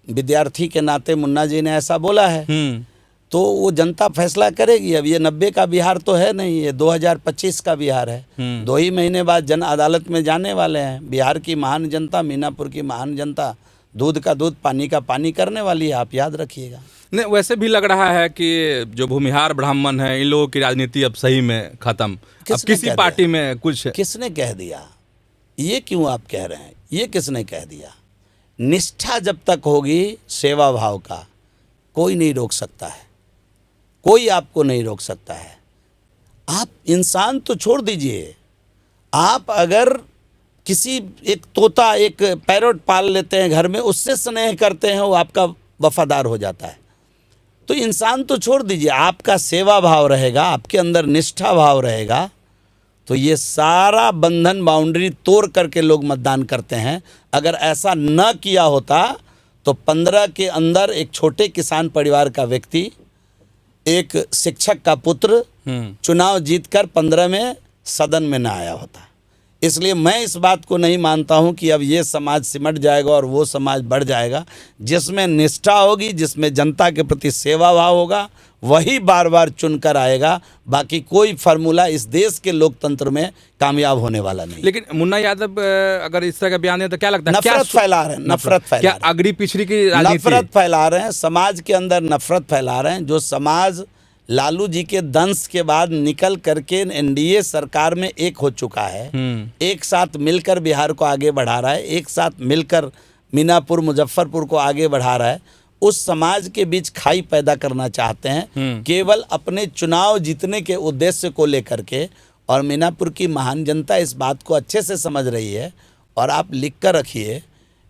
विद्यार्थी के नाते मुन्ना जी ने ऐसा बोला है। तो वो जनता फैसला करेगी। अब ये 90 का बिहार तो है नहीं, ये 2025 का बिहार है। 2 ही महीने बाद जन अदालत में जाने वाले हैं। बिहार की महान जनता, मीनापुर की महान जनता दूध का दूध, पानी का पानी करने वाली है, आप याद रखिएगा। नहीं, वैसे भी लग रहा है कि जो भूमिहार ब्राह्मण है, इन लोगों की राजनीति अब सही में खत्म। अब किसी पार्टी में कुछ किसने कह दिया? ये क्यों आप कह रहे हैं? ये किसने कह दिया? निष्ठा जब तक होगी सेवा भाव का, कोई नहीं रोक सकता है, कोई आपको नहीं रोक सकता है। आप इंसान तो छोड़ दीजिए, आप अगर किसी एक तोता, एक पैरट पाल लेते हैं घर में, उससे स्नेह करते हैं, वो आपका वफादार हो जाता है। तो इंसान तो छोड़ दीजिए, आपका सेवा भाव रहेगा, आपके अंदर निष्ठा भाव रहेगा, तो ये सारा बंधन बाउंड्री तोड़ करके लोग मतदान करते हैं। अगर ऐसा न किया होता तो 15 के अंदर एक छोटे किसान परिवार का व्यक्ति, एक शिक्षक का पुत्र चुनाव जीतकर 15 में सदन में ना आया होता। इसलिए मैं इस बात को नहीं मानता हूं कि अब ये समाज सिमट जाएगा और वो समाज बढ़ जाएगा। जिसमें निष्ठा होगी, जिसमें जनता के प्रति सेवा भाव होगा, वही बार बार चुनकर आएगा। बाकी कोई फार्मूला इस देश के लोकतंत्र में कामयाब होने वाला नहीं। लेकिन मुन्ना यादव अगर इस तरह का बयान है तो क्या लगता है? नफरत फैला रहे हैं, नफरत फैला, क्या अगड़ी पिछड़ी की नफरत फैला रहे हैं, समाज के अंदर नफरत फैला रहे हैं। जो समाज लालू जी के दंश के बाद निकल करके एनडीए सरकार में एक हो चुका है, एक साथ मिलकर बिहार को आगे बढ़ा रहा है, एक साथ मिलकर मीनापुर, मुजफ्फरपुर को आगे बढ़ा रहा है, उस समाज के बीच खाई पैदा करना चाहते हैं केवल अपने चुनाव जीतने के उद्देश्य को लेकर के। और मीनापुर की महान जनता इस बात को अच्छे से समझ रही है। और आप लिख कर रखिए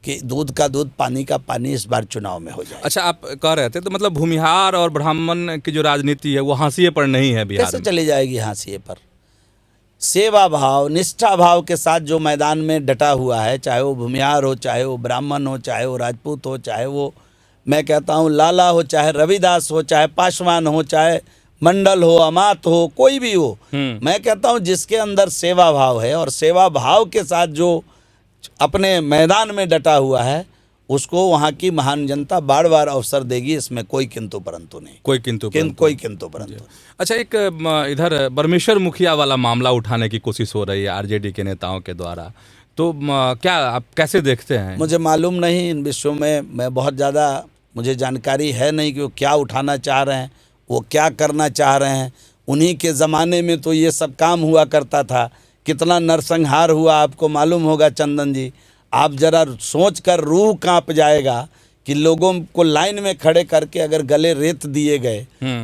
कि दूध का दूध, पानी का पानी इस बार चुनाव में हो जाए। अच्छा, आप कह रहे थे तो मतलब भूमिहार और ब्राह्मण की जो राजनीति है वो हाशिए पर नहीं है बिहार में? कैसे चली जाएगी हाशिए पर? सेवा भाव, निष्ठा भाव के साथ जो मैदान में डटा हुआ है, चाहे वो भूमिहार हो, चाहे वो ब्राह्मण हो, चाहे वो राजपूत हो, चाहे वो मैं कहता हूँ लाला हो, चाहे रविदास हो, चाहे पासवान हो, चाहे मंडल हो, अमात हो, कोई भी हो, मैं कहता हूँ जिसके अंदर सेवा भाव है और सेवा भाव के साथ जो अपने मैदान में डटा हुआ है, उसको वहाँ की महान जनता बार बार अवसर देगी। इसमें कोई किंतु परंतु नहीं, कोई किंतु परंतु। अच्छा, एक इधर परमेश्वर मुखिया वाला मामला उठाने की कोशिश हो रही है आरजेडी के नेताओं के द्वारा, तो क्या आप कैसे देखते हैं? मुझे मालूम नहीं इन विषयों में, मैं बहुत ज़्यादा मुझे जानकारी है नहीं कि वो क्या उठाना चाह रहे हैं, वो क्या करना चाह रहे हैं। उन्हीं के ज़माने में तो ये सब काम हुआ करता था। कितना नरसंहार हुआ आपको मालूम होगा चंदन जी। आप जरा सोच कर रूह कांप जाएगा कि लोगों को लाइन में खड़े करके अगर गले रेत दिए गए,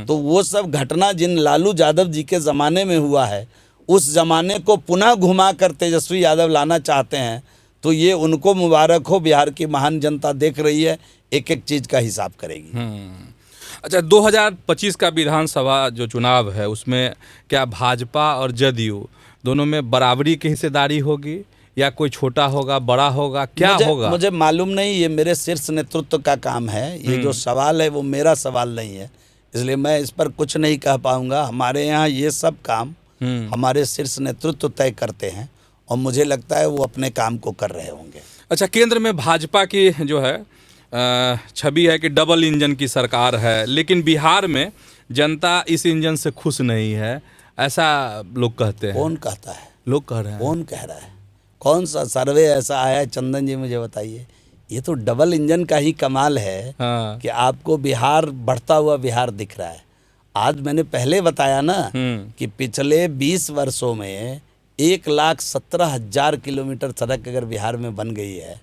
तो वो सब घटना जिन लालू यादव जी के ज़माने में हुआ है, उस ज़माने को पुनः घुमा कर तेजस्वी यादव लाना चाहते हैं। तो ये उनको मुबारक हो। बिहार की महान जनता देख रही है, एक एक चीज़ का हिसाब करेगी। अच्छा, 2025 का विधानसभा जो चुनाव है उसमें क्या भाजपा और जदयू दोनों में बराबरी की हिस्सेदारी होगी या कोई छोटा होगा, बड़ा होगा, क्या होगा? मुझे मालूम नहीं, ये मेरे शीर्ष नेतृत्व का काम है। ये जो सवाल है वो मेरा सवाल नहीं है, इसलिए मैं इस पर कुछ नहीं कह पाऊंगा। हमारे यहाँ ये सब काम हमारे शीर्ष नेतृत्व तय करते हैं और मुझे लगता है वो अपने काम को कर रहे होंगे। अच्छा, केंद्र में भाजपा की जो है छवि है कि डबल इंजन की सरकार है, लेकिन बिहार में जनता इस इंजन से खुश नहीं है, ऐसा लोग कहते हैं। कौन कहता है? लोग कह रहे हैं। कौन कह रहा है? कौन सा सर्वे ऐसा आया है? चंदन जी मुझे बताइए। ये तो डबल इंजन का ही कमाल है कि आपको बिहार, बढ़ता हुआ बिहार दिख रहा है। आज मैंने पहले बताया ना कि पिछले 20 वर्षों में 1,17,000 किलोमीटर सड़क अगर बिहार में बन गई है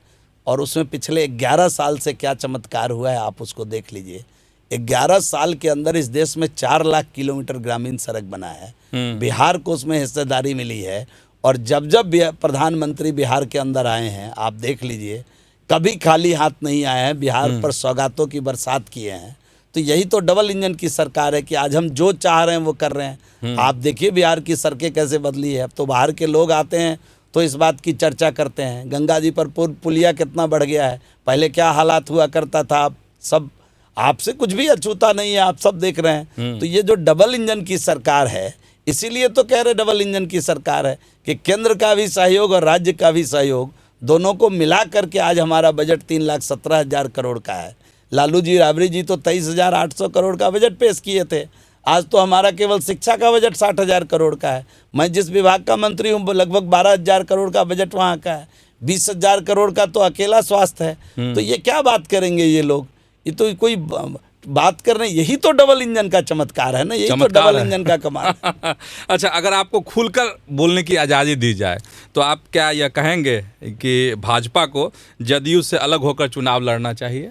और उसमें पिछले 11 साल से क्या चमत्कार हुआ है आप उसको देख लीजिए। 11 साल के अंदर इस देश में 4 लाख किलोमीटर ग्रामीण सड़क बना है, बिहार को उसमें हिस्सेदारी मिली है। और जब जब प्रधानमंत्री बिहार के अंदर आए हैं आप देख लीजिए, कभी खाली हाथ नहीं आए हैं, बिहार पर सौगातों की बरसात किए हैं। तो यही तो डबल इंजन की सरकार है कि आज हम जो चाह रहे हैं वो कर रहे हैं। आप देखिए बिहार की सड़कें कैसे बदली है। अब तो बाहर के लोग आते हैं तो इस बात की चर्चा करते हैं, गंगा जी पर पुलिया कितना बढ़ गया है, पहले क्या हालात हुआ करता था। आप सब, आपसे कुछ भी अछूता नहीं है, आप सब देख रहे हैं। तो ये जो डबल इंजन की सरकार है, इसीलिए तो कह रहे डबल इंजन की सरकार है कि केंद्र का भी सहयोग और राज्य का भी सहयोग, दोनों को मिला करके आज हमारा बजट 3,17,000 करोड़ का है। लालू जी, राबड़ी जी तो 23,800 करोड़ का बजट पेश किए थे। आज तो हमारा केवल शिक्षा का बजट 60,000 करोड़ का है। मैं जिस विभाग का मंत्री हूँ लगभग 12,000 करोड़ का बजट वहाँ का है। 20,000 करोड़ का तो अकेला स्वास्थ्य है। तो ये क्या बात करेंगे ये लोग? ये तो कोई बात कर रहे हैं। यही तो डबल इंजन का चमत्कार है ना, यही तो डबल इंजन का कमाल है। अच्छा, अगर आपको खुलकर बोलने की आज़ादी दी जाए तो आप क्या यह कहेंगे कि भाजपा को जदयू से अलग होकर चुनाव लड़ना चाहिए?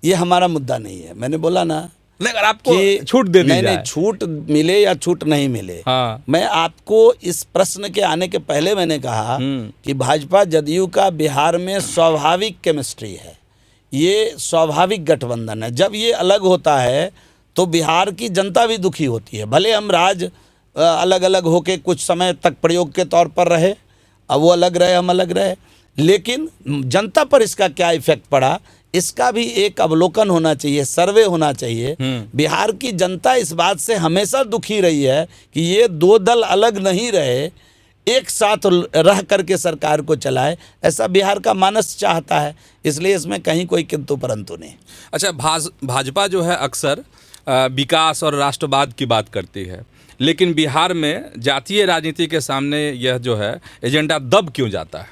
ये हमारा मुद्दा नहीं है। मैंने बोला ना, नहीं, अगर आपको छूट दे दी जाए। नहीं, छूट मिले या छूट नहीं मिले, हाँ। मैं आपको इस प्रश्न के आने के पहले मैंने कहा कि भाजपा जदयू का बिहार में स्वाभाविक केमिस्ट्री है, ये स्वाभाविक गठबंधन है। जब ये अलग होता है तो बिहार की जनता भी दुखी होती है। भले हम अलग अलग होके कुछ समय तक प्रयोग के तौर पर रहे, अब वो अलग रहे, हम अलग रहे, लेकिन जनता पर इसका क्या इफेक्ट पड़ा, इसका भी एक अवलोकन होना चाहिए, सर्वे होना चाहिए। बिहार की जनता इस बात से हमेशा दुखी रही है कि ये दो दल अलग नहीं रहे, एक साथ रह करके सरकार को चलाए, ऐसा बिहार का मानस चाहता है। इसलिए इसमें कहीं कोई किंतु परंतु नहीं। अच्छा, भाजपा जो है अक्सर विकास और राष्ट्रवाद की बात करती है, लेकिन बिहार में जातीय राजनीति के सामने यह जो है एजेंडा दब क्यों जाता है?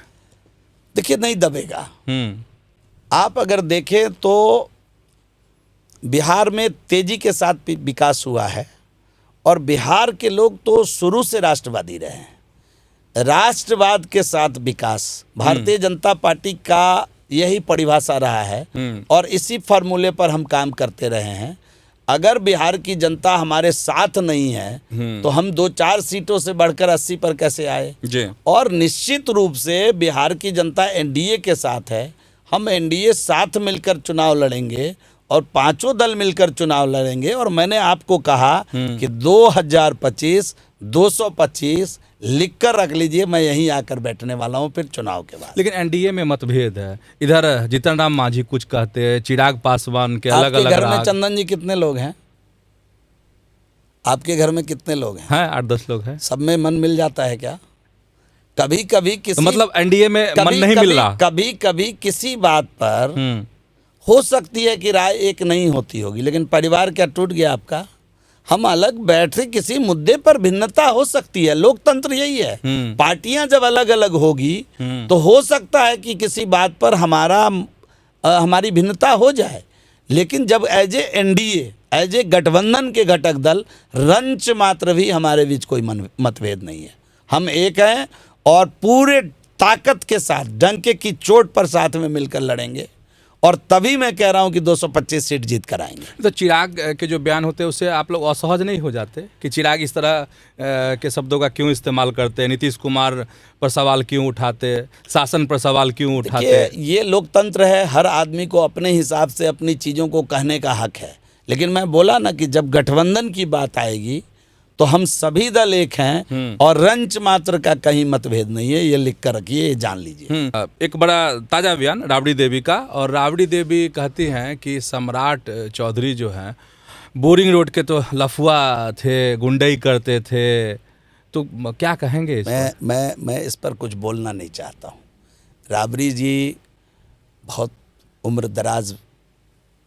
देखिए, नहीं दबेगा। आप अगर देखें तो बिहार में तेजी के साथ विकास हुआ है और बिहार के लोग तो शुरू से राष्ट्रवादी रहे हैं। राष्ट्रवाद के साथ विकास भारतीय जनता पार्टी का यही परिभाषा रहा है और इसी फार्मूले पर हम काम करते रहे हैं। अगर बिहार की जनता हमारे साथ नहीं है तो हम 2-4 सीटों से बढ़कर 80 पर कैसे आए जी? और निश्चित रूप से बिहार की जनता एनडीए के साथ है। हम एनडीए साथ मिलकर चुनाव लड़ेंगे और पांचों दल मिलकर चुनाव लड़ेंगे। और मैंने आपको कहा कि 2025 225 लिखकर रख लीजिए, मैं यहीं आकर बैठने वाला हूं फिर चुनाव के बाद। लेकिन एनडीए में मतभेद है, इधर जीतन राम मांझी कुछ कहते हैं, चिराग पासवान के अलग अलग। आपके घर में चंदन जी कितने लोग हैं? आपके घर में कितने लोग हैं? 8-10 लोग हैं। सब में मन मिल जाता है क्या? कभी कभी किसी तो मतलब एनडीए में मन नहीं मिल रहा। कभी कभी किसी बात पर हो सकती है कि राय एक नहीं होती होगी, लेकिन परिवार क्या टूट गया आपका? हम अलग बैठे, किसी मुद्दे पर भिन्नता हो सकती है, लोकतंत्र यही है। पार्टियां जब अलग अलग होगी तो हो सकता है कि किसी बात पर हमारी भिन्नता हो जाए, लेकिन जब as a NDA, as a गठबंधन के घटक दल, रंच मात्र भी हमारे बीच कोई मतभेद नहीं है। हम एक हैं और पूरे ताकत के साथ डंके की चोट पर साथ में मिलकर लड़ेंगे और तभी मैं कह रहा हूं कि 225 सीट जीत कर आएंगे। तो चिराग के जो बयान होते हैं उससे आप लोग असहज नहीं हो जाते कि चिराग इस तरह के शब्दों का क्यों इस्तेमाल करते हैं? नीतीश कुमार पर सवाल क्यों उठाते, शासन पर सवाल क्यों उठाते? ये लोकतंत्र है, हर आदमी को अपने हिसाब से अपनी चीज़ों को कहने का हक है, लेकिन मैं बोला ना कि जब गठबंधन की बात आएगी तो हम सभी दल एक हैं और रंच मात्र का कहीं मतभेद नहीं है, ये लिख कर रखिए, ये जान लीजिए। एक बड़ा ताज़ा बयान राबड़ी देवी का, और राबड़ी देवी कहती हैं कि सम्राट चौधरी जो हैं बोरिंग रोड के तो लफुआ थे, गुंडई करते थे, तो क्या कहेंगे इस पर? मैं इस पर कुछ बोलना नहीं चाहता हूँ। राबड़ी जी बहुत उम्र दराज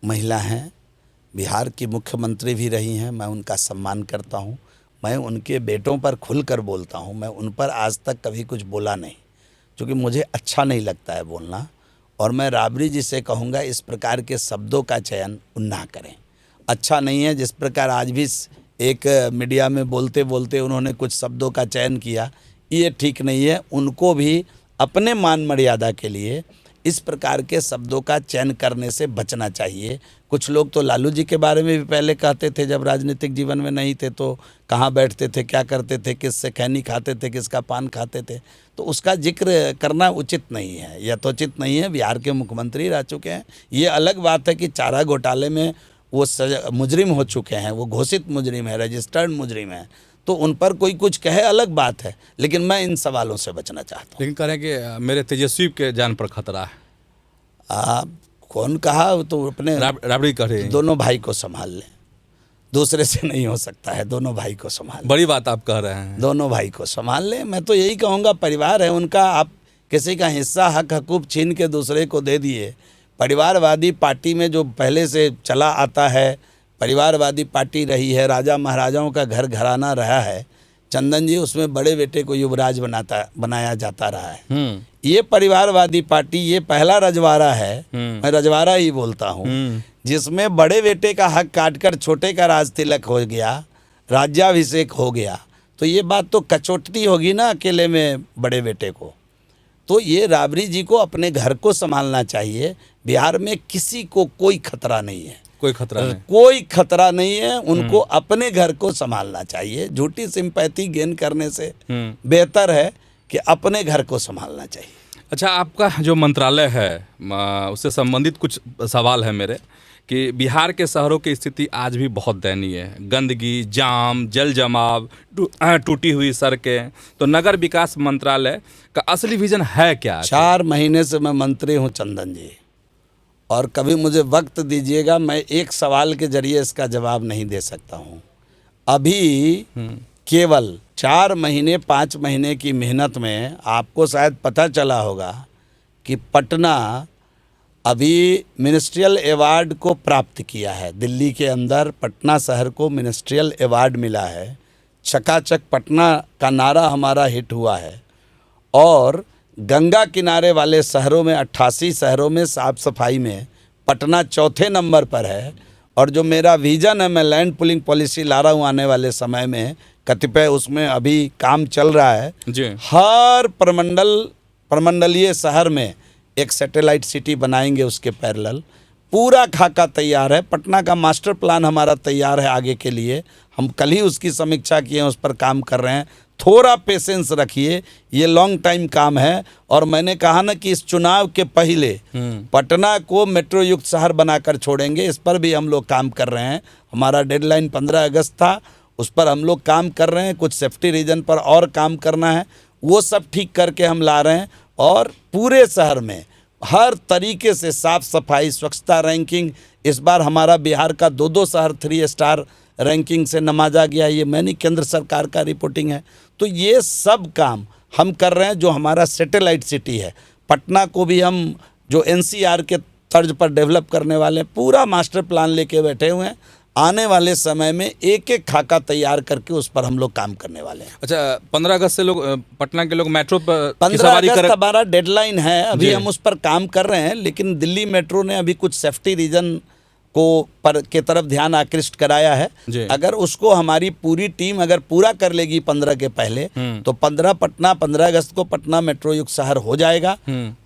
महिला हैं, बिहार की मुख्यमंत्री भी रही हैं, मैं उनका सम्मान करता हूँ। मैं उनके बेटों पर खुलकर बोलता हूँ, मैं उन पर आज तक कभी कुछ बोला नहीं, क्योंकि मुझे अच्छा नहीं लगता है बोलना। और मैं राबड़ी जी से कहूँगा इस प्रकार के शब्दों का चयन ना करें, अच्छा नहीं है। जिस प्रकार आज भी एक मीडिया में बोलते बोलते उन्होंने कुछ शब्दों का चयन किया, ये ठीक नहीं है। उनको भी अपने मान मर्यादा के लिए इस प्रकार के शब्दों का चयन करने से बचना चाहिए। कुछ लोग तो लालू जी के बारे में भी पहले कहते थे, जब राजनीतिक जीवन में नहीं थे तो कहाँ बैठते थे, क्या करते थे, किससे खैनी खाते थे, किसका पान खाते थे, तो उसका जिक्र करना उचित नहीं है, यथोचित नहीं है। बिहार के मुख्यमंत्री रह चुके हैं। ये अलग बात है कि चारा घोटाले में वो मुजरिम हो चुके हैं, वो घोषित मुजरिम है, रजिस्टर्ड मुजरिम है, तो उन पर कोई कुछ कहे अलग बात है, लेकिन मैं इन सवालों से बचना चाहता हूँ। लेकिन कह रहे हैं कि मेरे तेजस्वी के जान पर खतरा है। कौन कहा? तो अपने राबड़ी कह रहे हैं दोनों भाई को संभाल लें, दूसरे से नहीं हो सकता है, दोनों भाई को संभाल, बड़ी बात आप कह रहे हैं, दोनों भाई को संभाल लें। मैं तो यही कहूँगा, परिवार है उनका, आप किसी का हिस्सा हक हकूक छीन के दूसरे को दे दिए। परिवारवादी पार्टी में जो पहले से चला आता है, परिवारवादी पार्टी रही है, राजा महाराजाओं का घर घराना रहा है, चंदन जी, उसमें बड़े बेटे को युवराज बनाया जाता रहा है। ये परिवारवादी पार्टी, ये पहला रजवाड़ा है, मैं रजवाड़ा ही बोलता हूँ, जिसमें बड़े बेटे का हक काटकर छोटे का राज तिलक हो गया, राज्याभिषेक हो गया। तो ये बात तो कचोटती होगी ना अकेले में बड़े बेटे को। तो ये राबड़ी जी को अपने घर को संभालना चाहिए। बिहार में किसी को कोई खतरा नहीं है, कोई खतरा नहीं, कोई खतरा नहीं है। उनको अपने घर को संभालना चाहिए। झूठी सिंपैथी गेन करने से बेहतर है कि अपने घर को संभालना चाहिए। अच्छा, आपका जो मंत्रालय है उससे संबंधित कुछ सवाल है मेरे, कि बिहार के शहरों की स्थिति आज भी बहुत दयनीय है। गंदगी, जाम, जल जमाव, टूटी हुई सड़कें। तो नगर विकास मंत्रालय का असली विजन है क्या? 4 महीने से मैं मंत्री हूँ चंदन जी, और कभी मुझे वक्त दीजिएगा, मैं एक सवाल के जरिए इसका जवाब नहीं दे सकता हूँ। अभी केवल 4 महीने 5 महीने की मेहनत में आपको शायद पता चला होगा कि पटना अभी मिनिस्ट्रियल अवार्ड को प्राप्त किया है। दिल्ली के अंदर पटना शहर को मिनिस्ट्रियल अवार्ड मिला है। चकाचक पटना का नारा हमारा हिट हुआ है, और गंगा किनारे वाले शहरों में 88 शहरों में साफ़ सफाई में पटना चौथे नंबर पर है। और जो मेरा विजन है, मैं लैंड पुलिंग पॉलिसी ला रहा हूँ आने वाले समय में, कतिपय उसमें अभी काम चल रहा है जी। हर प्रमंडलीय शहर में एक सैटेलाइट सिटी बनाएंगे, उसके पैरेलल पूरा खाका तैयार है। पटना का मास्टर प्लान हमारा तैयार है आगे के लिए, हम कल ही उसकी समीक्षा किए हैं, उस पर काम कर रहे हैं। थोड़ा पेशेंस रखिए, ये लॉन्ग टाइम काम है। और मैंने कहा ना कि इस चुनाव के पहले पटना को मेट्रो युक्त शहर बनाकर छोड़ेंगे, इस पर भी हम लोग काम कर रहे हैं। हमारा डेडलाइन 15 अगस्त था, उस पर हम लोग काम कर रहे हैं। कुछ सेफ्टी रीजन पर और काम करना है, वो सब ठीक करके हम ला रहे हैं। और पूरे शहर में हर तरीके से साफ़ सफाई, स्वच्छता रैंकिंग, इस बार हमारा बिहार का 2 शहर 3 स्टार रैंकिंग से नवाजा गया। ये मैंने केंद्र सरकार का रिपोर्टिंग है। तो ये सब काम हम कर रहे हैं। जो हमारा सैटेलाइट सिटी है, पटना को भी हम जो NCR के तर्ज पर डेवलप करने वाले, पूरा मास्टर प्लान लेके बैठे हुए हैं। आने वाले समय में एक एक खाका तैयार करके उस पर हम लोग काम करने वाले हैं। अच्छा, 15 अगस्त से लोग, पटना के लोग मेट्रो पर 15 अगस्त हमारा डेडलाइन है, अभी हम उस पर काम कर रहे हैं। लेकिन दिल्ली मेट्रो ने अभी कुछ सेफ्टी रीजन को पर के तरफ ध्यान आकृष्ट कराया है। अगर उसको हमारी पूरी टीम अगर पूरा कर लेगी 15 के पहले, तो 15 अगस्त को पटना मेट्रो युक्त शहर हो जाएगा।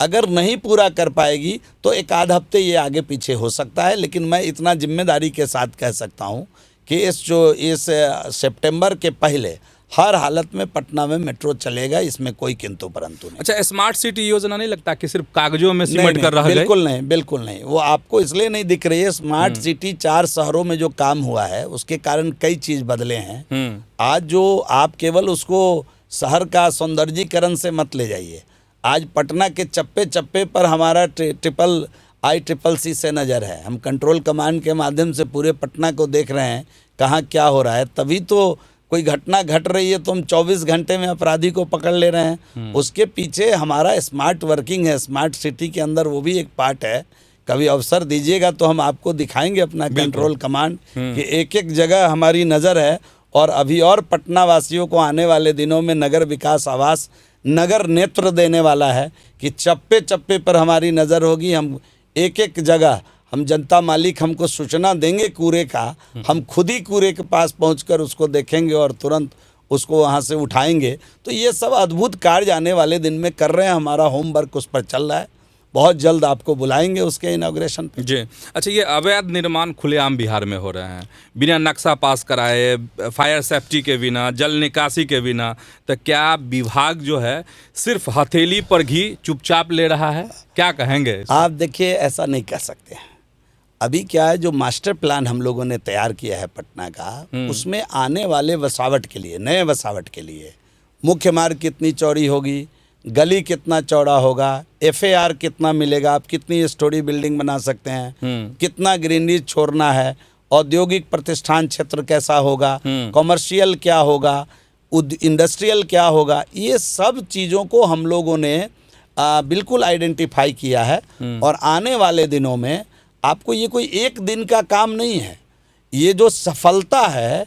अगर नहीं पूरा कर पाएगी तो एक आध हफ्ते ये आगे पीछे हो सकता है। लेकिन मैं इतना जिम्मेदारी के साथ कह सकता हूँ कि इस सितंबर के पहले हर हालत में पटना में मेट्रो चलेगा, इसमें कोई किंतु परंतु नहीं। अच्छा, स्मार्ट सिटी योजना नहीं लगता कि सिर्फ कागजों में सिमट कर रह गई? बिल्कुल नहीं, बिल्कुल नहीं। वो आपको इसलिए नहीं दिख रही है। स्मार्ट सिटी 4 शहरों में जो काम हुआ है उसके कारण कई चीज बदले हैं। आज जो आप केवल उसको शहर का सौंदर्यीकरण से मत ले जाइए। आज पटना के चप्पे चप्पे पर हमारा ICCC से नज़र है। हम कंट्रोल कमांड के माध्यम से पूरे पटना को देख रहे हैं कहाँ क्या हो रहा है। तभी तो कोई घटना घट रही है तो हम 24 घंटे में अपराधी को पकड़ ले रहे हैं। उसके पीछे हमारा स्मार्ट वर्किंग है। स्मार्ट सिटी के अंदर वो भी एक पार्ट है। कभी अवसर दीजिएगा तो हम आपको दिखाएंगे अपना कंट्रोल कमांड कि एक एक जगह हमारी नज़र है। और अभी और पटना वासियों को आने वाले दिनों में नगर विकास आवास नगर नेत्र देने वाला है कि चप्पे चप्पे पर हमारी नज़र होगी। हम एक एक जगह, हम जनता मालिक हमको सूचना देंगे कूड़े का, हम खुद ही कूड़े के पास पहुंचकर उसको देखेंगे और तुरंत उसको वहां से उठाएंगे। तो ये सब अद्भुत कार्य आने वाले दिन में कर रहे हैं। हमारा होमवर्क उस पर चल रहा है। बहुत जल्द आपको बुलाएंगे उसके इनॉग्रेशन पे। जी। अच्छा, ये अवैध निर्माण खुलेआम बिहार में हो रहे हैं, बिना नक्शा पास कराए, फायर सेफ्टी के बिना, जल निकासी के बिना। तो क्या विभाग जो है सिर्फ हथेली पर घी चुपचाप ले रहा है? क्या कहेंगे? आप देखिए, ऐसा नहीं कह सकते। अभी क्या है, जो मास्टर प्लान हम लोगों ने तैयार किया है पटना का, उसमें आने वाले वसावट के लिए, नए वसावट के लिए मुख्य मार्ग कितनी चौड़ी होगी, गली कितना चौड़ा होगा, FAR कितना मिलेगा, आप कितनी स्टोरी बिल्डिंग बना सकते हैं, कितना ग्रीनरी छोड़ना है, औद्योगिक प्रतिष्ठान क्षेत्र कैसा होगा, कॉमर्शियल क्या होगा, इंडस्ट्रियल क्या होगा, ये सब चीज़ों को हम लोगों ने बिल्कुल आइडेंटिफाई किया है। और आने वाले दिनों में आपको, ये कोई एक दिन का काम नहीं है। ये जो सफलता है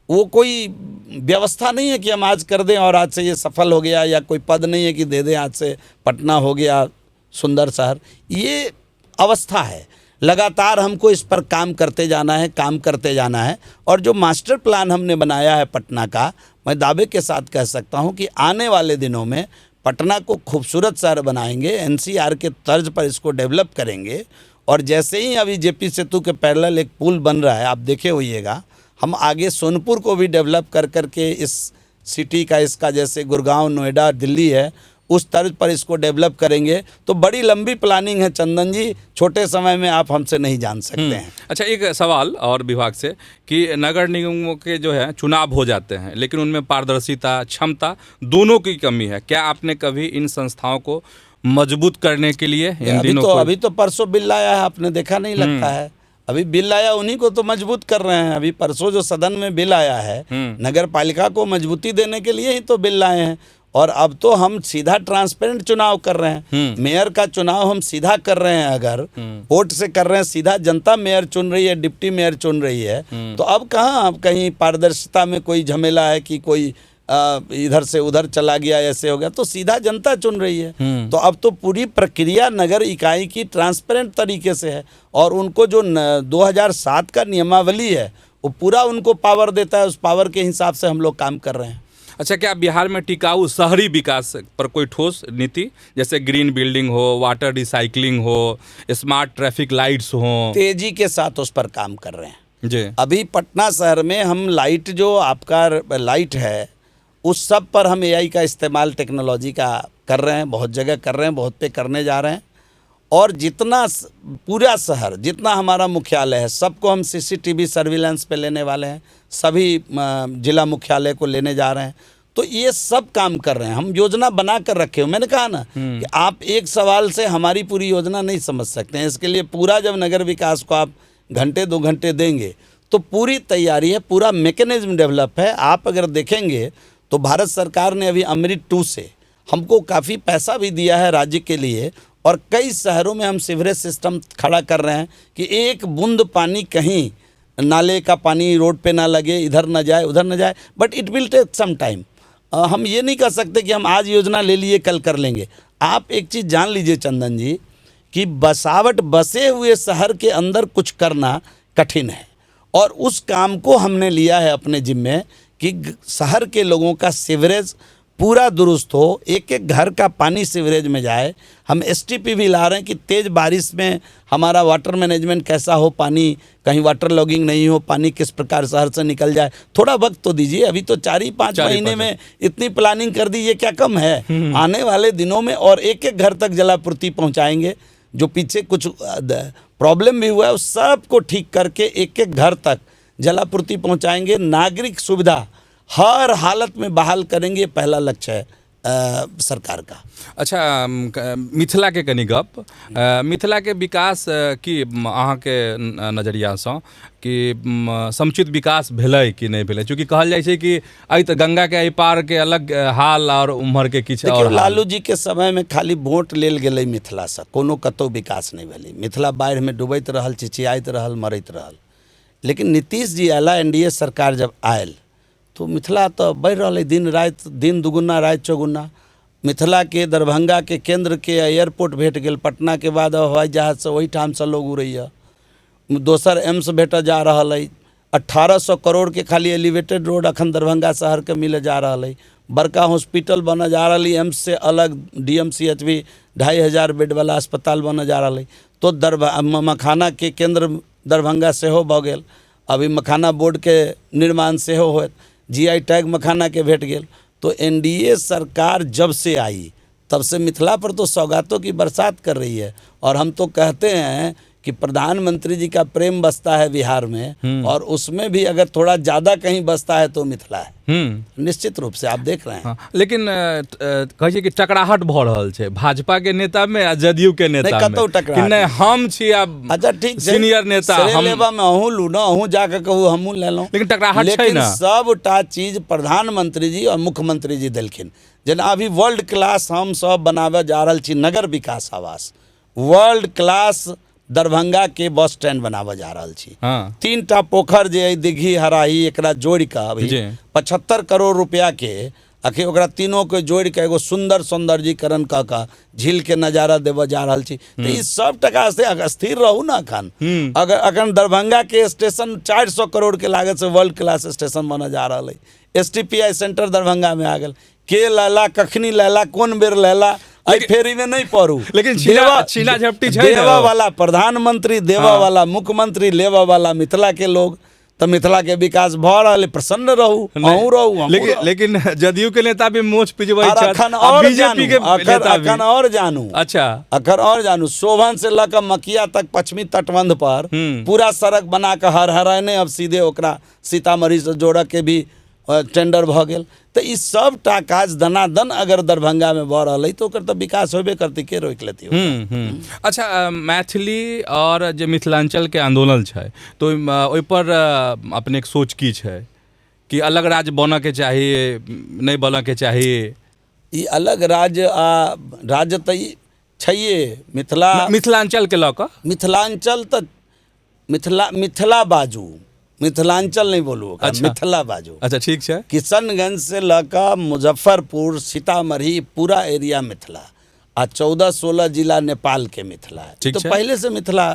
वो कोई व्यवस्था नहीं है कि हम आज कर दें और आज से ये सफल हो गया, या कोई पद नहीं है कि दे दें आज से पटना हो गया सुंदर शहर। ये अवस्था है। लगातार हमको इस पर काम करते जाना है, काम करते जाना है। और जो मास्टर प्लान हमने बनाया है पटना का, मैं दावे के साथ कह सकता हूँ कि आने वाले दिनों में पटना को खूबसूरत शहर बनाएंगे। NCR के तर्ज पर इसको डेवलप करेंगे। और जैसे ही अभी JP सेतु के पैरेलल एक पुल बन रहा है, आप देखे होइएगा, हम आगे सोनपुर को भी डेवलप कर करके इस सिटी का, इसका जैसे गुड़गांव, नोएडा, दिल्ली है, उस तर्ज पर इसको डेवलप करेंगे। तो बड़ी लंबी प्लानिंग है चंदन जी, छोटे समय में आप हमसे नहीं जान सकते हैं। अच्छा, एक सवाल और विभाग से कि नगर निगमों के जो है चुनाव हो जाते हैं, लेकिन उनमें पारदर्शिता, क्षमता दोनों की कमी है। क्या आपने कभी इन संस्थाओं को मजबूत करने के लिए अभी तो परसों बिल आया है, आपने देखा नहीं लगता है? अभी बिल आया, उन्हीं को तो मजबूत कर रहे हैं। अभी परसों जो सदन में बिल आया है, नगर पालिका को मजबूती देने के लिए ही तो बिल लाए हैं। और अब तो हम सीधा ट्रांसपेरेंट चुनाव कर रहे हैं। मेयर का चुनाव हम सीधा कर रहे हैं। अगर वोट से कर रहे हैं, सीधा जनता मेयर चुन रही है, डिप्टी मेयर चुन रही है। तो अब कहाँ, अब कहीं पारदर्शिता में कोई झमेला है कि कोई इधर से उधर चला गया, ऐसे हो गया? तो सीधा जनता चुन रही है। तो अब तो पूरी प्रक्रिया नगर इकाई की ट्रांसपेरेंट तरीके से है। और उनको जो 2007 का नियमावली है वो पूरा उनको पावर देता है। उस पावर के हिसाब से हम लोग काम कर रहे हैं। अच्छा, क्या बिहार में टिकाऊ शहरी विकास पर कोई ठोस नीति, जैसे ग्रीन बिल्डिंग हो, वाटर रिसाइकलिंग हो, स्मार्ट ट्रैफिक लाइट्स हो? तेजी के साथ उस पर काम कर रहे हैं जी। अभी पटना शहर में हम लाइट, जो आपका लाइट है, उस सब पर हम AI का इस्तेमाल, टेक्नोलॉजी का कर रहे हैं। बहुत जगह कर रहे हैं, बहुत पे करने जा रहे हैं। और जितना पूरा शहर, जितना हमारा मुख्यालय है, सबको हम CCTV सर्विलेंस पे लेने वाले हैं। सभी जिला मुख्यालय को लेने जा रहे हैं। तो ये सब काम कर रहे हैं। हम योजना बना कर रखे हो। मैंने कहा ना कि आप एक सवाल से हमारी पूरी योजना नहीं समझ सकते हैं। इसके लिए पूरा, जब नगर विकास को आप घंटे 2 घंटे देंगे तो पूरी तैयारी है, पूरा मैकेनिज्म डेवलप है। आप अगर देखेंगे तो भारत सरकार ने अभी अमृत 2 से हमको काफ़ी पैसा भी दिया है राज्य के लिए। और कई शहरों में हम सीवरेज सिस्टम खड़ा कर रहे हैं कि एक बूंद पानी कहीं, नाले का पानी रोड पे ना लगे, इधर ना जाए, उधर ना जाए। But it will take some time. हम ये नहीं कर सकते कि हम आज योजना ले लिए कल कर लेंगे। आप एक चीज़ जान लीजिए चंदन जी, कि बसावट, बसे हुए शहर के अंदर कुछ करना कठिन है। और उस काम को हमने लिया है अपने जिम्मे कि शहर के लोगों का सीवरेज पूरा दुरुस्त हो, एक एक घर का पानी सीवरेज में जाए। हम एसटीपी भी ला रहे हैं कि तेज़ बारिश में हमारा वाटर मैनेजमेंट कैसा हो, पानी कहीं वाटर लॉगिंग नहीं हो, पानी किस प्रकार शहर से निकल जाए। थोड़ा वक्त तो दीजिए, अभी तो 4-5 महीने में इतनी प्लानिंग कर दी, ये क्या कम है? आने वाले दिनों में और एक एक घर तक जलापूर्ति पहुँचाएंगे। जो पीछे कुछ प्रॉब्लम भी हुआ है उस सब को ठीक करके एक एक घर तक जलापूर्ति पहुँचाएंगे। नागरिक सुविधा हर हालत में बहाल करेंगे, ये पहला लक्ष्य है सरकार का। अच्छा, मिथिला के कनी गप, मिथिला के विकास की अहाँ के नजरिया से कि समुचित विकास भेलै कि नहीं भेलै? चूँकि कहल जाइ छै कि एहि तऽ गंगा के एहि पार के अलग हाल और उम्हर के किछु और। लालू जी के समय में खाली वोट लेल गेलै मिथिला से, कोनो कतौ विकास नहीं भेलै। मिथिला बाढ़ि में डूबैत रहल, चिचियाइत रहल, मरैत रहल। लेकिन नीतीश जी आला, एनडीए सरकार जब आयल तो मिथिला तो बढ़ रहा है, दिन रात, दिन दुगुना रात चौगुना। मिथिला के दरभंगा के केंद्र के एयरपोर्ट भेट गेल, पटना के बाद हवाई जहाज से वही ठाम से लोग उड़ैया। दोसर एम्स भेट जा रहा है। 1800 करोड़ के खाली एलिवेटेड रोड अखन दरभंगा शहर के मिले जा रहा है। बड़का हॉस्पिटल बना जा रहा है, एम्स से अलग डीएमसीएच भी 2500 बेड वाला अस्पताल बना जा रहा है। तो मखाना के केंद्र दरभंगा से हो भ गेल। अभी मखाना बोर्ड के निर्माण से हो, जीआई टैग मखाना के भेट गेल। तो एनडीए सरकार जब से आई तब से मिथिला पर तो सौगातों की बरसात कर रही है। और हम तो कहते हैं कि प्रधानमंत्री जी का प्रेम बसता है बिहार में, और उसमें भी अगर थोड़ा ज़्यादा कहीं बसता है तो मिथिला है, निश्चित रूप से आप देख रहे हैं। हाँ, लेकिन कहै छै कि टकराहट भऽ रहल छै भाजपा के नेता में आ जदयू के नेता में कि नहीं हम छी आब। अच्छा ठीक, सीनियर नेता हम लेबा में अहूँ लू ना, अहूँ जाके कहूँ हमहूँ ले लूँ, लेकिन टकराहट छै लेकिन ना। सबटा चीज प्रधानमंत्री जी और मुख्यमंत्री जी देलखिन। जेना अभी वर्ल्ड क्लास हम सब बनावे जा रहल छी नगर विकास आवास, वर्ल्ड क्लास दरभंगा के बस स्टैंड बनावे जा रहल छी। हाँ। 3टा पोखर जे दिघी हराही एकरा जोड़ के अभी 75 करोड़ रुपया के आखिर ओकरा तीनों के जोड़ के एगो सुंदर सौंदर्यीकरण कऽ के झील के नजारा देवे जा रहल छी। तो ई सब टका से अगर स्थिर रहू ना अखन, अगर अखन दरभंगा के स्टेशन 400 करोड़ के लागत से वर्ल्ड क्लास स्टेशन बना जा रहा है। एसटीपीआई सेंटर दरभंगा में आ गल, के लैला कखनी लैला कोन बेर लैला फेरी में नहीं पड़ू। लेकिन छीना झपटी छै, देवा वाला प्रधानमंत्री, देवा वाला मुख्यमंत्री, लेवा वाला मिथिला के लोग, तो मिथिला के विकास भ रहा है। प्रसन्न रहू, अहूँ रहू। लेकिन जदयू के नेता भी मोच पिजबै छै, अखन और बीजेपी के नेता भी अखन और जानू। अच्छा, अखन और जानू, शोभन से लेकर मकिया तक पश्चिमी तटबंध पर पूरा सड़क बना के हर अब सीधे ओकरा सीतामढ़ी से जोड़ के भी टेंडर भ गेल। तो ई सबटा काज दनादन अगर दरभंगा में भ रहा है तो ओकर तो विकास होबे करती, के रोक लेती। अच्छा, मैथिली और जे मिथिलांचल के आंदोलन छै तो ओहि पर अपने के सोच की छै कि अलग राज्य बनऽ के चाहिए नहीं बनऽ के चाहिए? ई अलग राज्य तो छैहे मिथिलांचल के लऽ कऽ। मिथिलांचल तो मिथिला बाजू, मिथिलांचल नहीं बोलू। अच्छा, मिथिला बाजू। अच्छा ठीक है। किशनगंज से लगा मुजफ्फरपुर, सीतामढ़ी, पूरा एरिया मिथिला, आ 14-16 जिला नेपाल के मिथिला है। तो पहले से मिथिला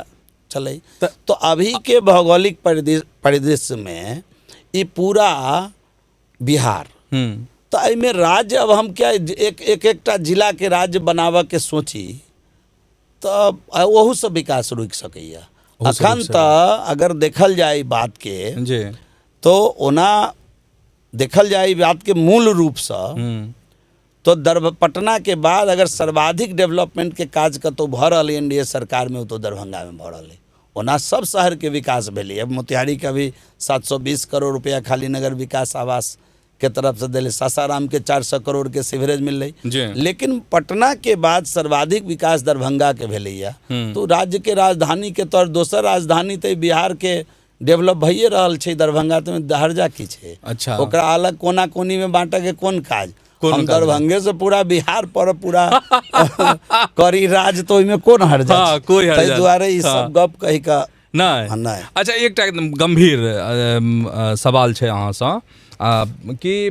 चले। तो अभी के भौगोलिक परिदृश्य में ये पूरा बिहार, तो अमे राज्य अब हम क्या एक जिला के राज्य बनावे के सोची तो वहू से विकास रुक सके। अखन तो अगर देखल जाए बात के तो ओना देखल जाए बात के मूल रूप से तो पटना के बाद अगर सर्वाधिक डेवलपमेंट के काज कतौ भ रहा है एनडीए सरकार में तो दरभंगा में भ रहा है। ओना सब शहर के विकास भेलै। अब मोतिहारी का भी 720 करोड़ रुपया खाली नगर विकास आवास के तरफ से दिले, सासाराम के 400 करोड़ के सीवरेज मिल रही। लेकिन पटना के बाद सर्वाधिक विकास दरभंगा के भेलैया। तो राज्य के राजधानी के तौर दोसर राजधानी तो बिहार के डेवलप भइए रहल छै। दरभंगा तो दहर्जा की छै। अच्छा, ओकरा अलग कोना कोनी में बांटे के कोन काज? हम दरभंगे से पूरा बिहार पर पूरा करी राज, तो इमे कौन हर्जा? कोई हर्जा द्वारे ई सब गप कहि का नहीं। अच्छा, एक एकदम गंभीर सवाल छै अहाँ से। कि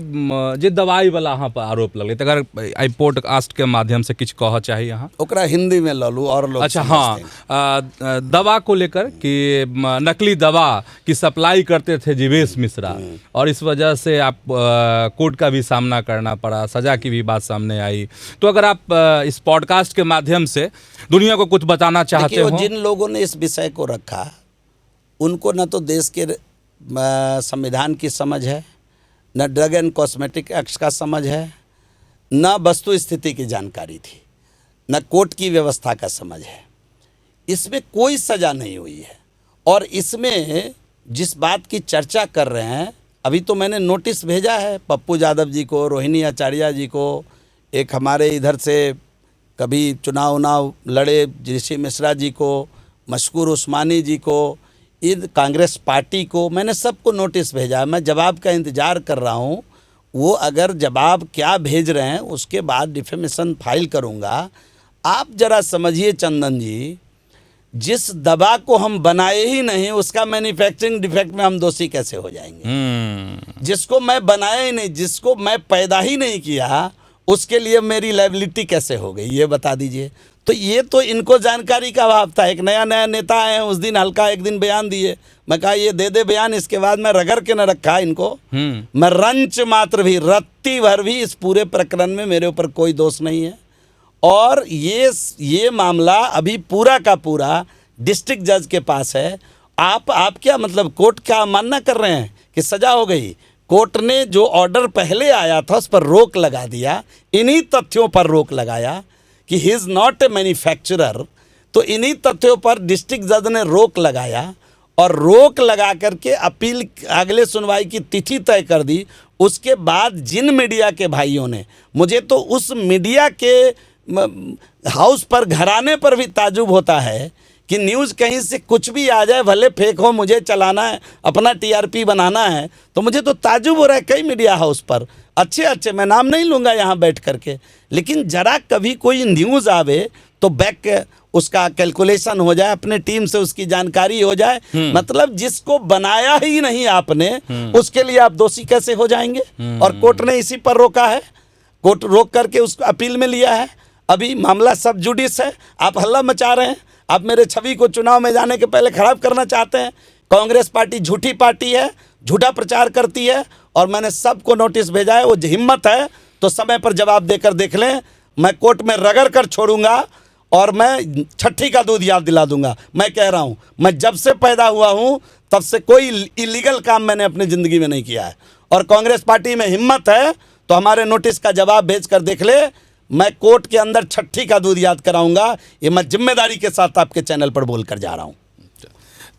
जे दवाई वाला अहाँ पर आरोप लगलै, तकर एहि पॉडकास्ट के माध्यम से किछु कहऽ चाही अहाँ? ओकरा हिंदी में लऽ लूँ और लोग अच्छा, समझते हाँ, हैं। दवा को लेकर कि नकली दवा की सप्लाई करते थे जीवेश मिश्रा, और इस वजह से आप कोर्ट का भी सामना करना पड़ा, सजा की भी बात सामने आई। तो अगर आप इस पॉडकास्ट के माध्यम से दुनिया को कुछ बताना चाहते देखिए, हो? जिन लोगों ने इस विषय को रखा, उनको न तो देश के संविधान की समझ है, न ड्रग एंड कॉस्मेटिक एक्ट का समझ है, न वस्तु स्थिति की जानकारी थी, न कोर्ट की व्यवस्था का समझ है। इसमें कोई सज़ा नहीं हुई है। और इसमें जिस बात की चर्चा कर रहे हैं, अभी तो मैंने नोटिस भेजा है पप्पू यादव जी को, रोहिणी आचार्य जी को, एक हमारे इधर से कभी चुनाव लड़े ऋषि मिश्रा जी को, मशकूर उस्मानी जी को, इन कांग्रेस पार्टी को, मैंने सबको नोटिस भेजा है। मैं जवाब का इंतज़ार कर रहा हूँ। वो अगर जवाब क्या भेज रहे हैं उसके बाद डिफेमेशन फाइल करूँगा। आप ज़रा समझिए चंदन जी, जिस दवा को हम बनाए ही नहीं उसका मैन्युफैक्चरिंग डिफेक्ट में हम दोषी कैसे हो जाएंगे? जिसको मैं बनाया ही नहीं, जिसको मैं पैदा ही नहीं किया, उसके लिए मेरी लायबिलिटी कैसे हो गई, ये बता दीजिए। तो ये तो इनको जानकारी का अभाव था। एक नया नेता आए हैं, उस दिन हल्का एक दिन बयान दिए, मैं कहा ये दे बयान, इसके बाद मैं रगड़ के न रखा इनको। मैं रंच मात्र भी, रत्ती भर भी इस पूरे प्रकरण में मेरे ऊपर कोई दोष नहीं है। और ये मामला अभी पूरा का पूरा डिस्ट्रिक्ट जज के पास है। आप क्या मतलब कोर्ट क्या मानना कर रहे हैं कि सजा हो गई? कोर्ट ने जो ऑर्डर पहले आया था उस पर रोक लगा दिया, इन्हीं तथ्यों पर रोक लगाया कि he is not a manufacturer. तो इन्हीं तथ्यों पर डिस्ट्रिक्ट जज ने रोक लगाया, और रोक लगा करके अपील अगले सुनवाई की तिथि तय कर दी। उसके बाद जिन मीडिया के भाइयों ने, मुझे तो उस मीडिया के हाउस पर, घराने पर भी ताजुब होता है कि न्यूज़ कहीं से कुछ भी आ जाए, भले फेक हो, मुझे चलाना है, अपना टीआरपी बनाना है। तो मुझे तो ताजुब हो रहा है कई मीडिया हाउस पर, अच्छे मैं नाम नहीं लूँगा यहाँ बैठ करके, लेकिन ज़रा कभी कोई न्यूज़ आवे तो बैक उसका कैलकुलेशन हो जाए, अपने टीम से उसकी जानकारी हो जाए। मतलब जिसको बनाया ही नहीं आपने, उसके लिए आप दोषी कैसे हो जाएंगे? और कोर्ट ने इसी पर रोका है। कोर्ट रोक करके उसको अपील में लिया है। अभी मामला सब जुडिस है। आप हल्ला मचा रहे हैं, आप मेरे छवि को चुनाव में जाने के पहले खराब करना चाहते हैं। कांग्रेस पार्टी झूठी पार्टी है, झूठा प्रचार करती है, और मैंने सबको नोटिस भेजा है। वो हिम्मत है तो समय पर जवाब देकर देख लें। मैं कोर्ट में रगड़ कर छोड़ूंगा, और मैं छठी का दूध याद दिला दूंगा। मैं कह रहा हूं, मैं जब से पैदा हुआ हूं तब से कोई इलीगल काम मैंने अपनी ज़िंदगी में नहीं किया है। और कांग्रेस पार्टी में हिम्मत है तो हमारे नोटिस का जवाब भेज कर देख ले। मैं कोर्ट के अंदर छठी का दूध याद कराऊंगा। ये मैं जिम्मेदारी के साथ आपके चैनल पर बोल कर जा रहा हूँ।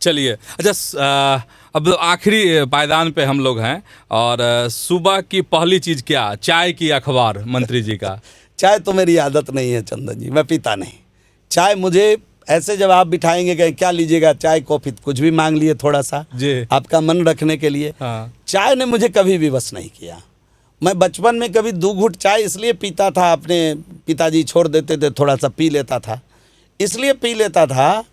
चलिए, अच्छा, अब आखिरी पायदान पे हम लोग हैं, और सुबह की पहली चीज़ क्या? चाय की अखबार मंत्री जी का? चाय तो मेरी आदत नहीं है चंदन जी, मैं पीता नहीं चाय। मुझे ऐसे जब आप बिठाएंगे कि क्या लीजिएगा, चाय कॉफ़ी कुछ भी मांग लिए थोड़ा सा जी, आपका मन रखने के लिए। हाँ। चाय ने मुझे कभी भी बस नहीं किया। मैं बचपन में कभी 2 घूंट चाय इसलिए पीता था, अपने पिताजी छोड़ देते थे, थोड़ा सा पी लेता था, इसलिए पी लेता था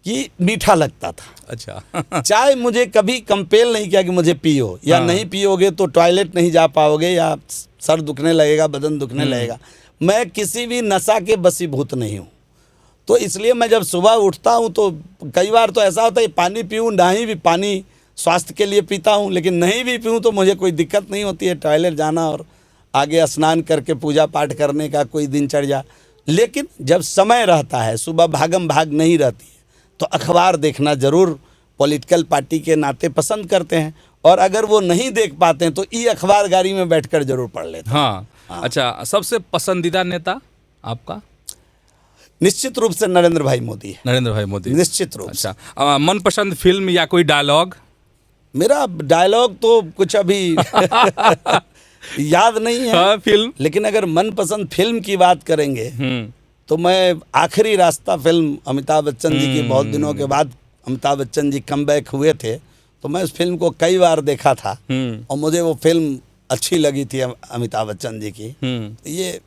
कि मीठा लगता था। अच्छा। चाय मुझे कभी कंपेल नहीं किया कि मुझे पियो, या नहीं पियोगे तो टॉयलेट नहीं जा पाओगे, या सर दुखने लगेगा, बदन दुखने लगेगा। मैं किसी भी नशा के बसीभूत नहीं हूँ। तो इसलिए मैं जब सुबह उठता हूँ तो कई बार तो ऐसा होता है पानी पीऊँ, नहीं भी पानी स्वास्थ्य के लिए पीता हूँ, लेकिन नहीं भी पीऊँ तो मुझे कोई दिक्कत नहीं होती है टॉयलेट जाना और आगे स्नान करके पूजा पाठ करने का कोई दिनचर्या। लेकिन जब समय रहता है, सुबह भागम भाग नहीं रहती है, तो अखबार देखना ज़रूर पॉलिटिकल पार्टी के नाते पसंद करते हैं, और अगर वो नहीं देख पाते हैं तो ई अखबार गाड़ी में बैठकर जरूर पढ़ लेते हैं। हाँ। अच्छा, सबसे पसंदीदा नेता आपका? निश्चित रूप से नरेंद्र भाई मोदी है। नरेंद्र भाई मोदी, निश्चित रूप से। अच्छा, मनपसंद फिल्म या कोई डायलॉग? मेरा डायलॉग तो कुछ अभी याद नहीं है। हाँ, फिल्म। लेकिन अगर मनपसंद फिल्म की बात करेंगे तो मैं आखिरी रास्ता फिल्म अमिताभ बच्चन जी की, बहुत दिनों के बाद अमिताभ बच्चन जी कमबैक हुए थे, तो मैं उस फिल्म को कई बार देखा था और मुझे वो फिल्म अच्छी लगी थी अमिताभ बच्चन जी की। ये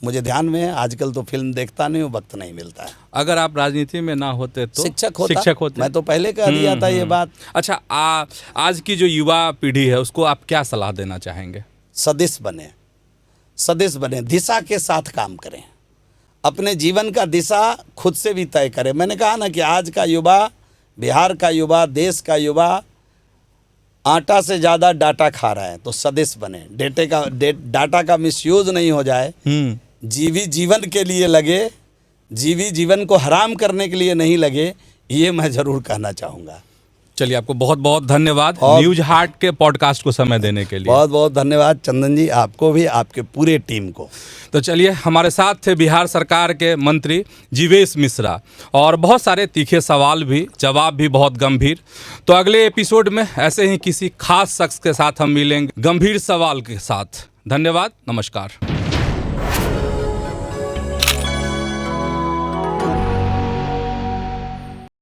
मुझे ध्यान में है। आजकल तो फिल्म देखता नहीं हूँ, वक्त नहीं मिलता है। अगर आप राजनीति में ना होते तो शिक्षक होते। मैं तो पहले कह दिया था ये बात। अच्छा, आज की जो युवा पीढ़ी है उसको आप क्या सलाह देना चाहेंगे? सदिश बने, दिशा के साथ काम करें, अपने जीवन का दिशा खुद से भी तय करें। मैंने कहा ना कि आज का युवा, बिहार का युवा, देश का युवा आटा से ज़्यादा डाटा खा रहा है। तो सदिश बने, डाटा का मिसयूज नहीं हो जाए, जीवन के लिए लगे, जीवन को हराम करने के लिए नहीं लगे, ये मैं ज़रूर कहना चाहूँगा। चलिए, आपको बहुत बहुत धन्यवाद न्यूज हार्ट के पॉडकास्ट को समय देने के लिए। बहुत बहुत धन्यवाद चंदन जी, आपको भी, आपके पूरे टीम को। तो चलिए, हमारे साथ थे बिहार सरकार के मंत्री जीवेश मिश्रा, और बहुत सारे तीखे सवाल भी, जवाब भी बहुत गंभीर। तो अगले एपिसोड में ऐसे ही किसी खास शख्स के साथ हम मिलेंगे गंभीर सवाल के साथ। धन्यवाद, नमस्कार।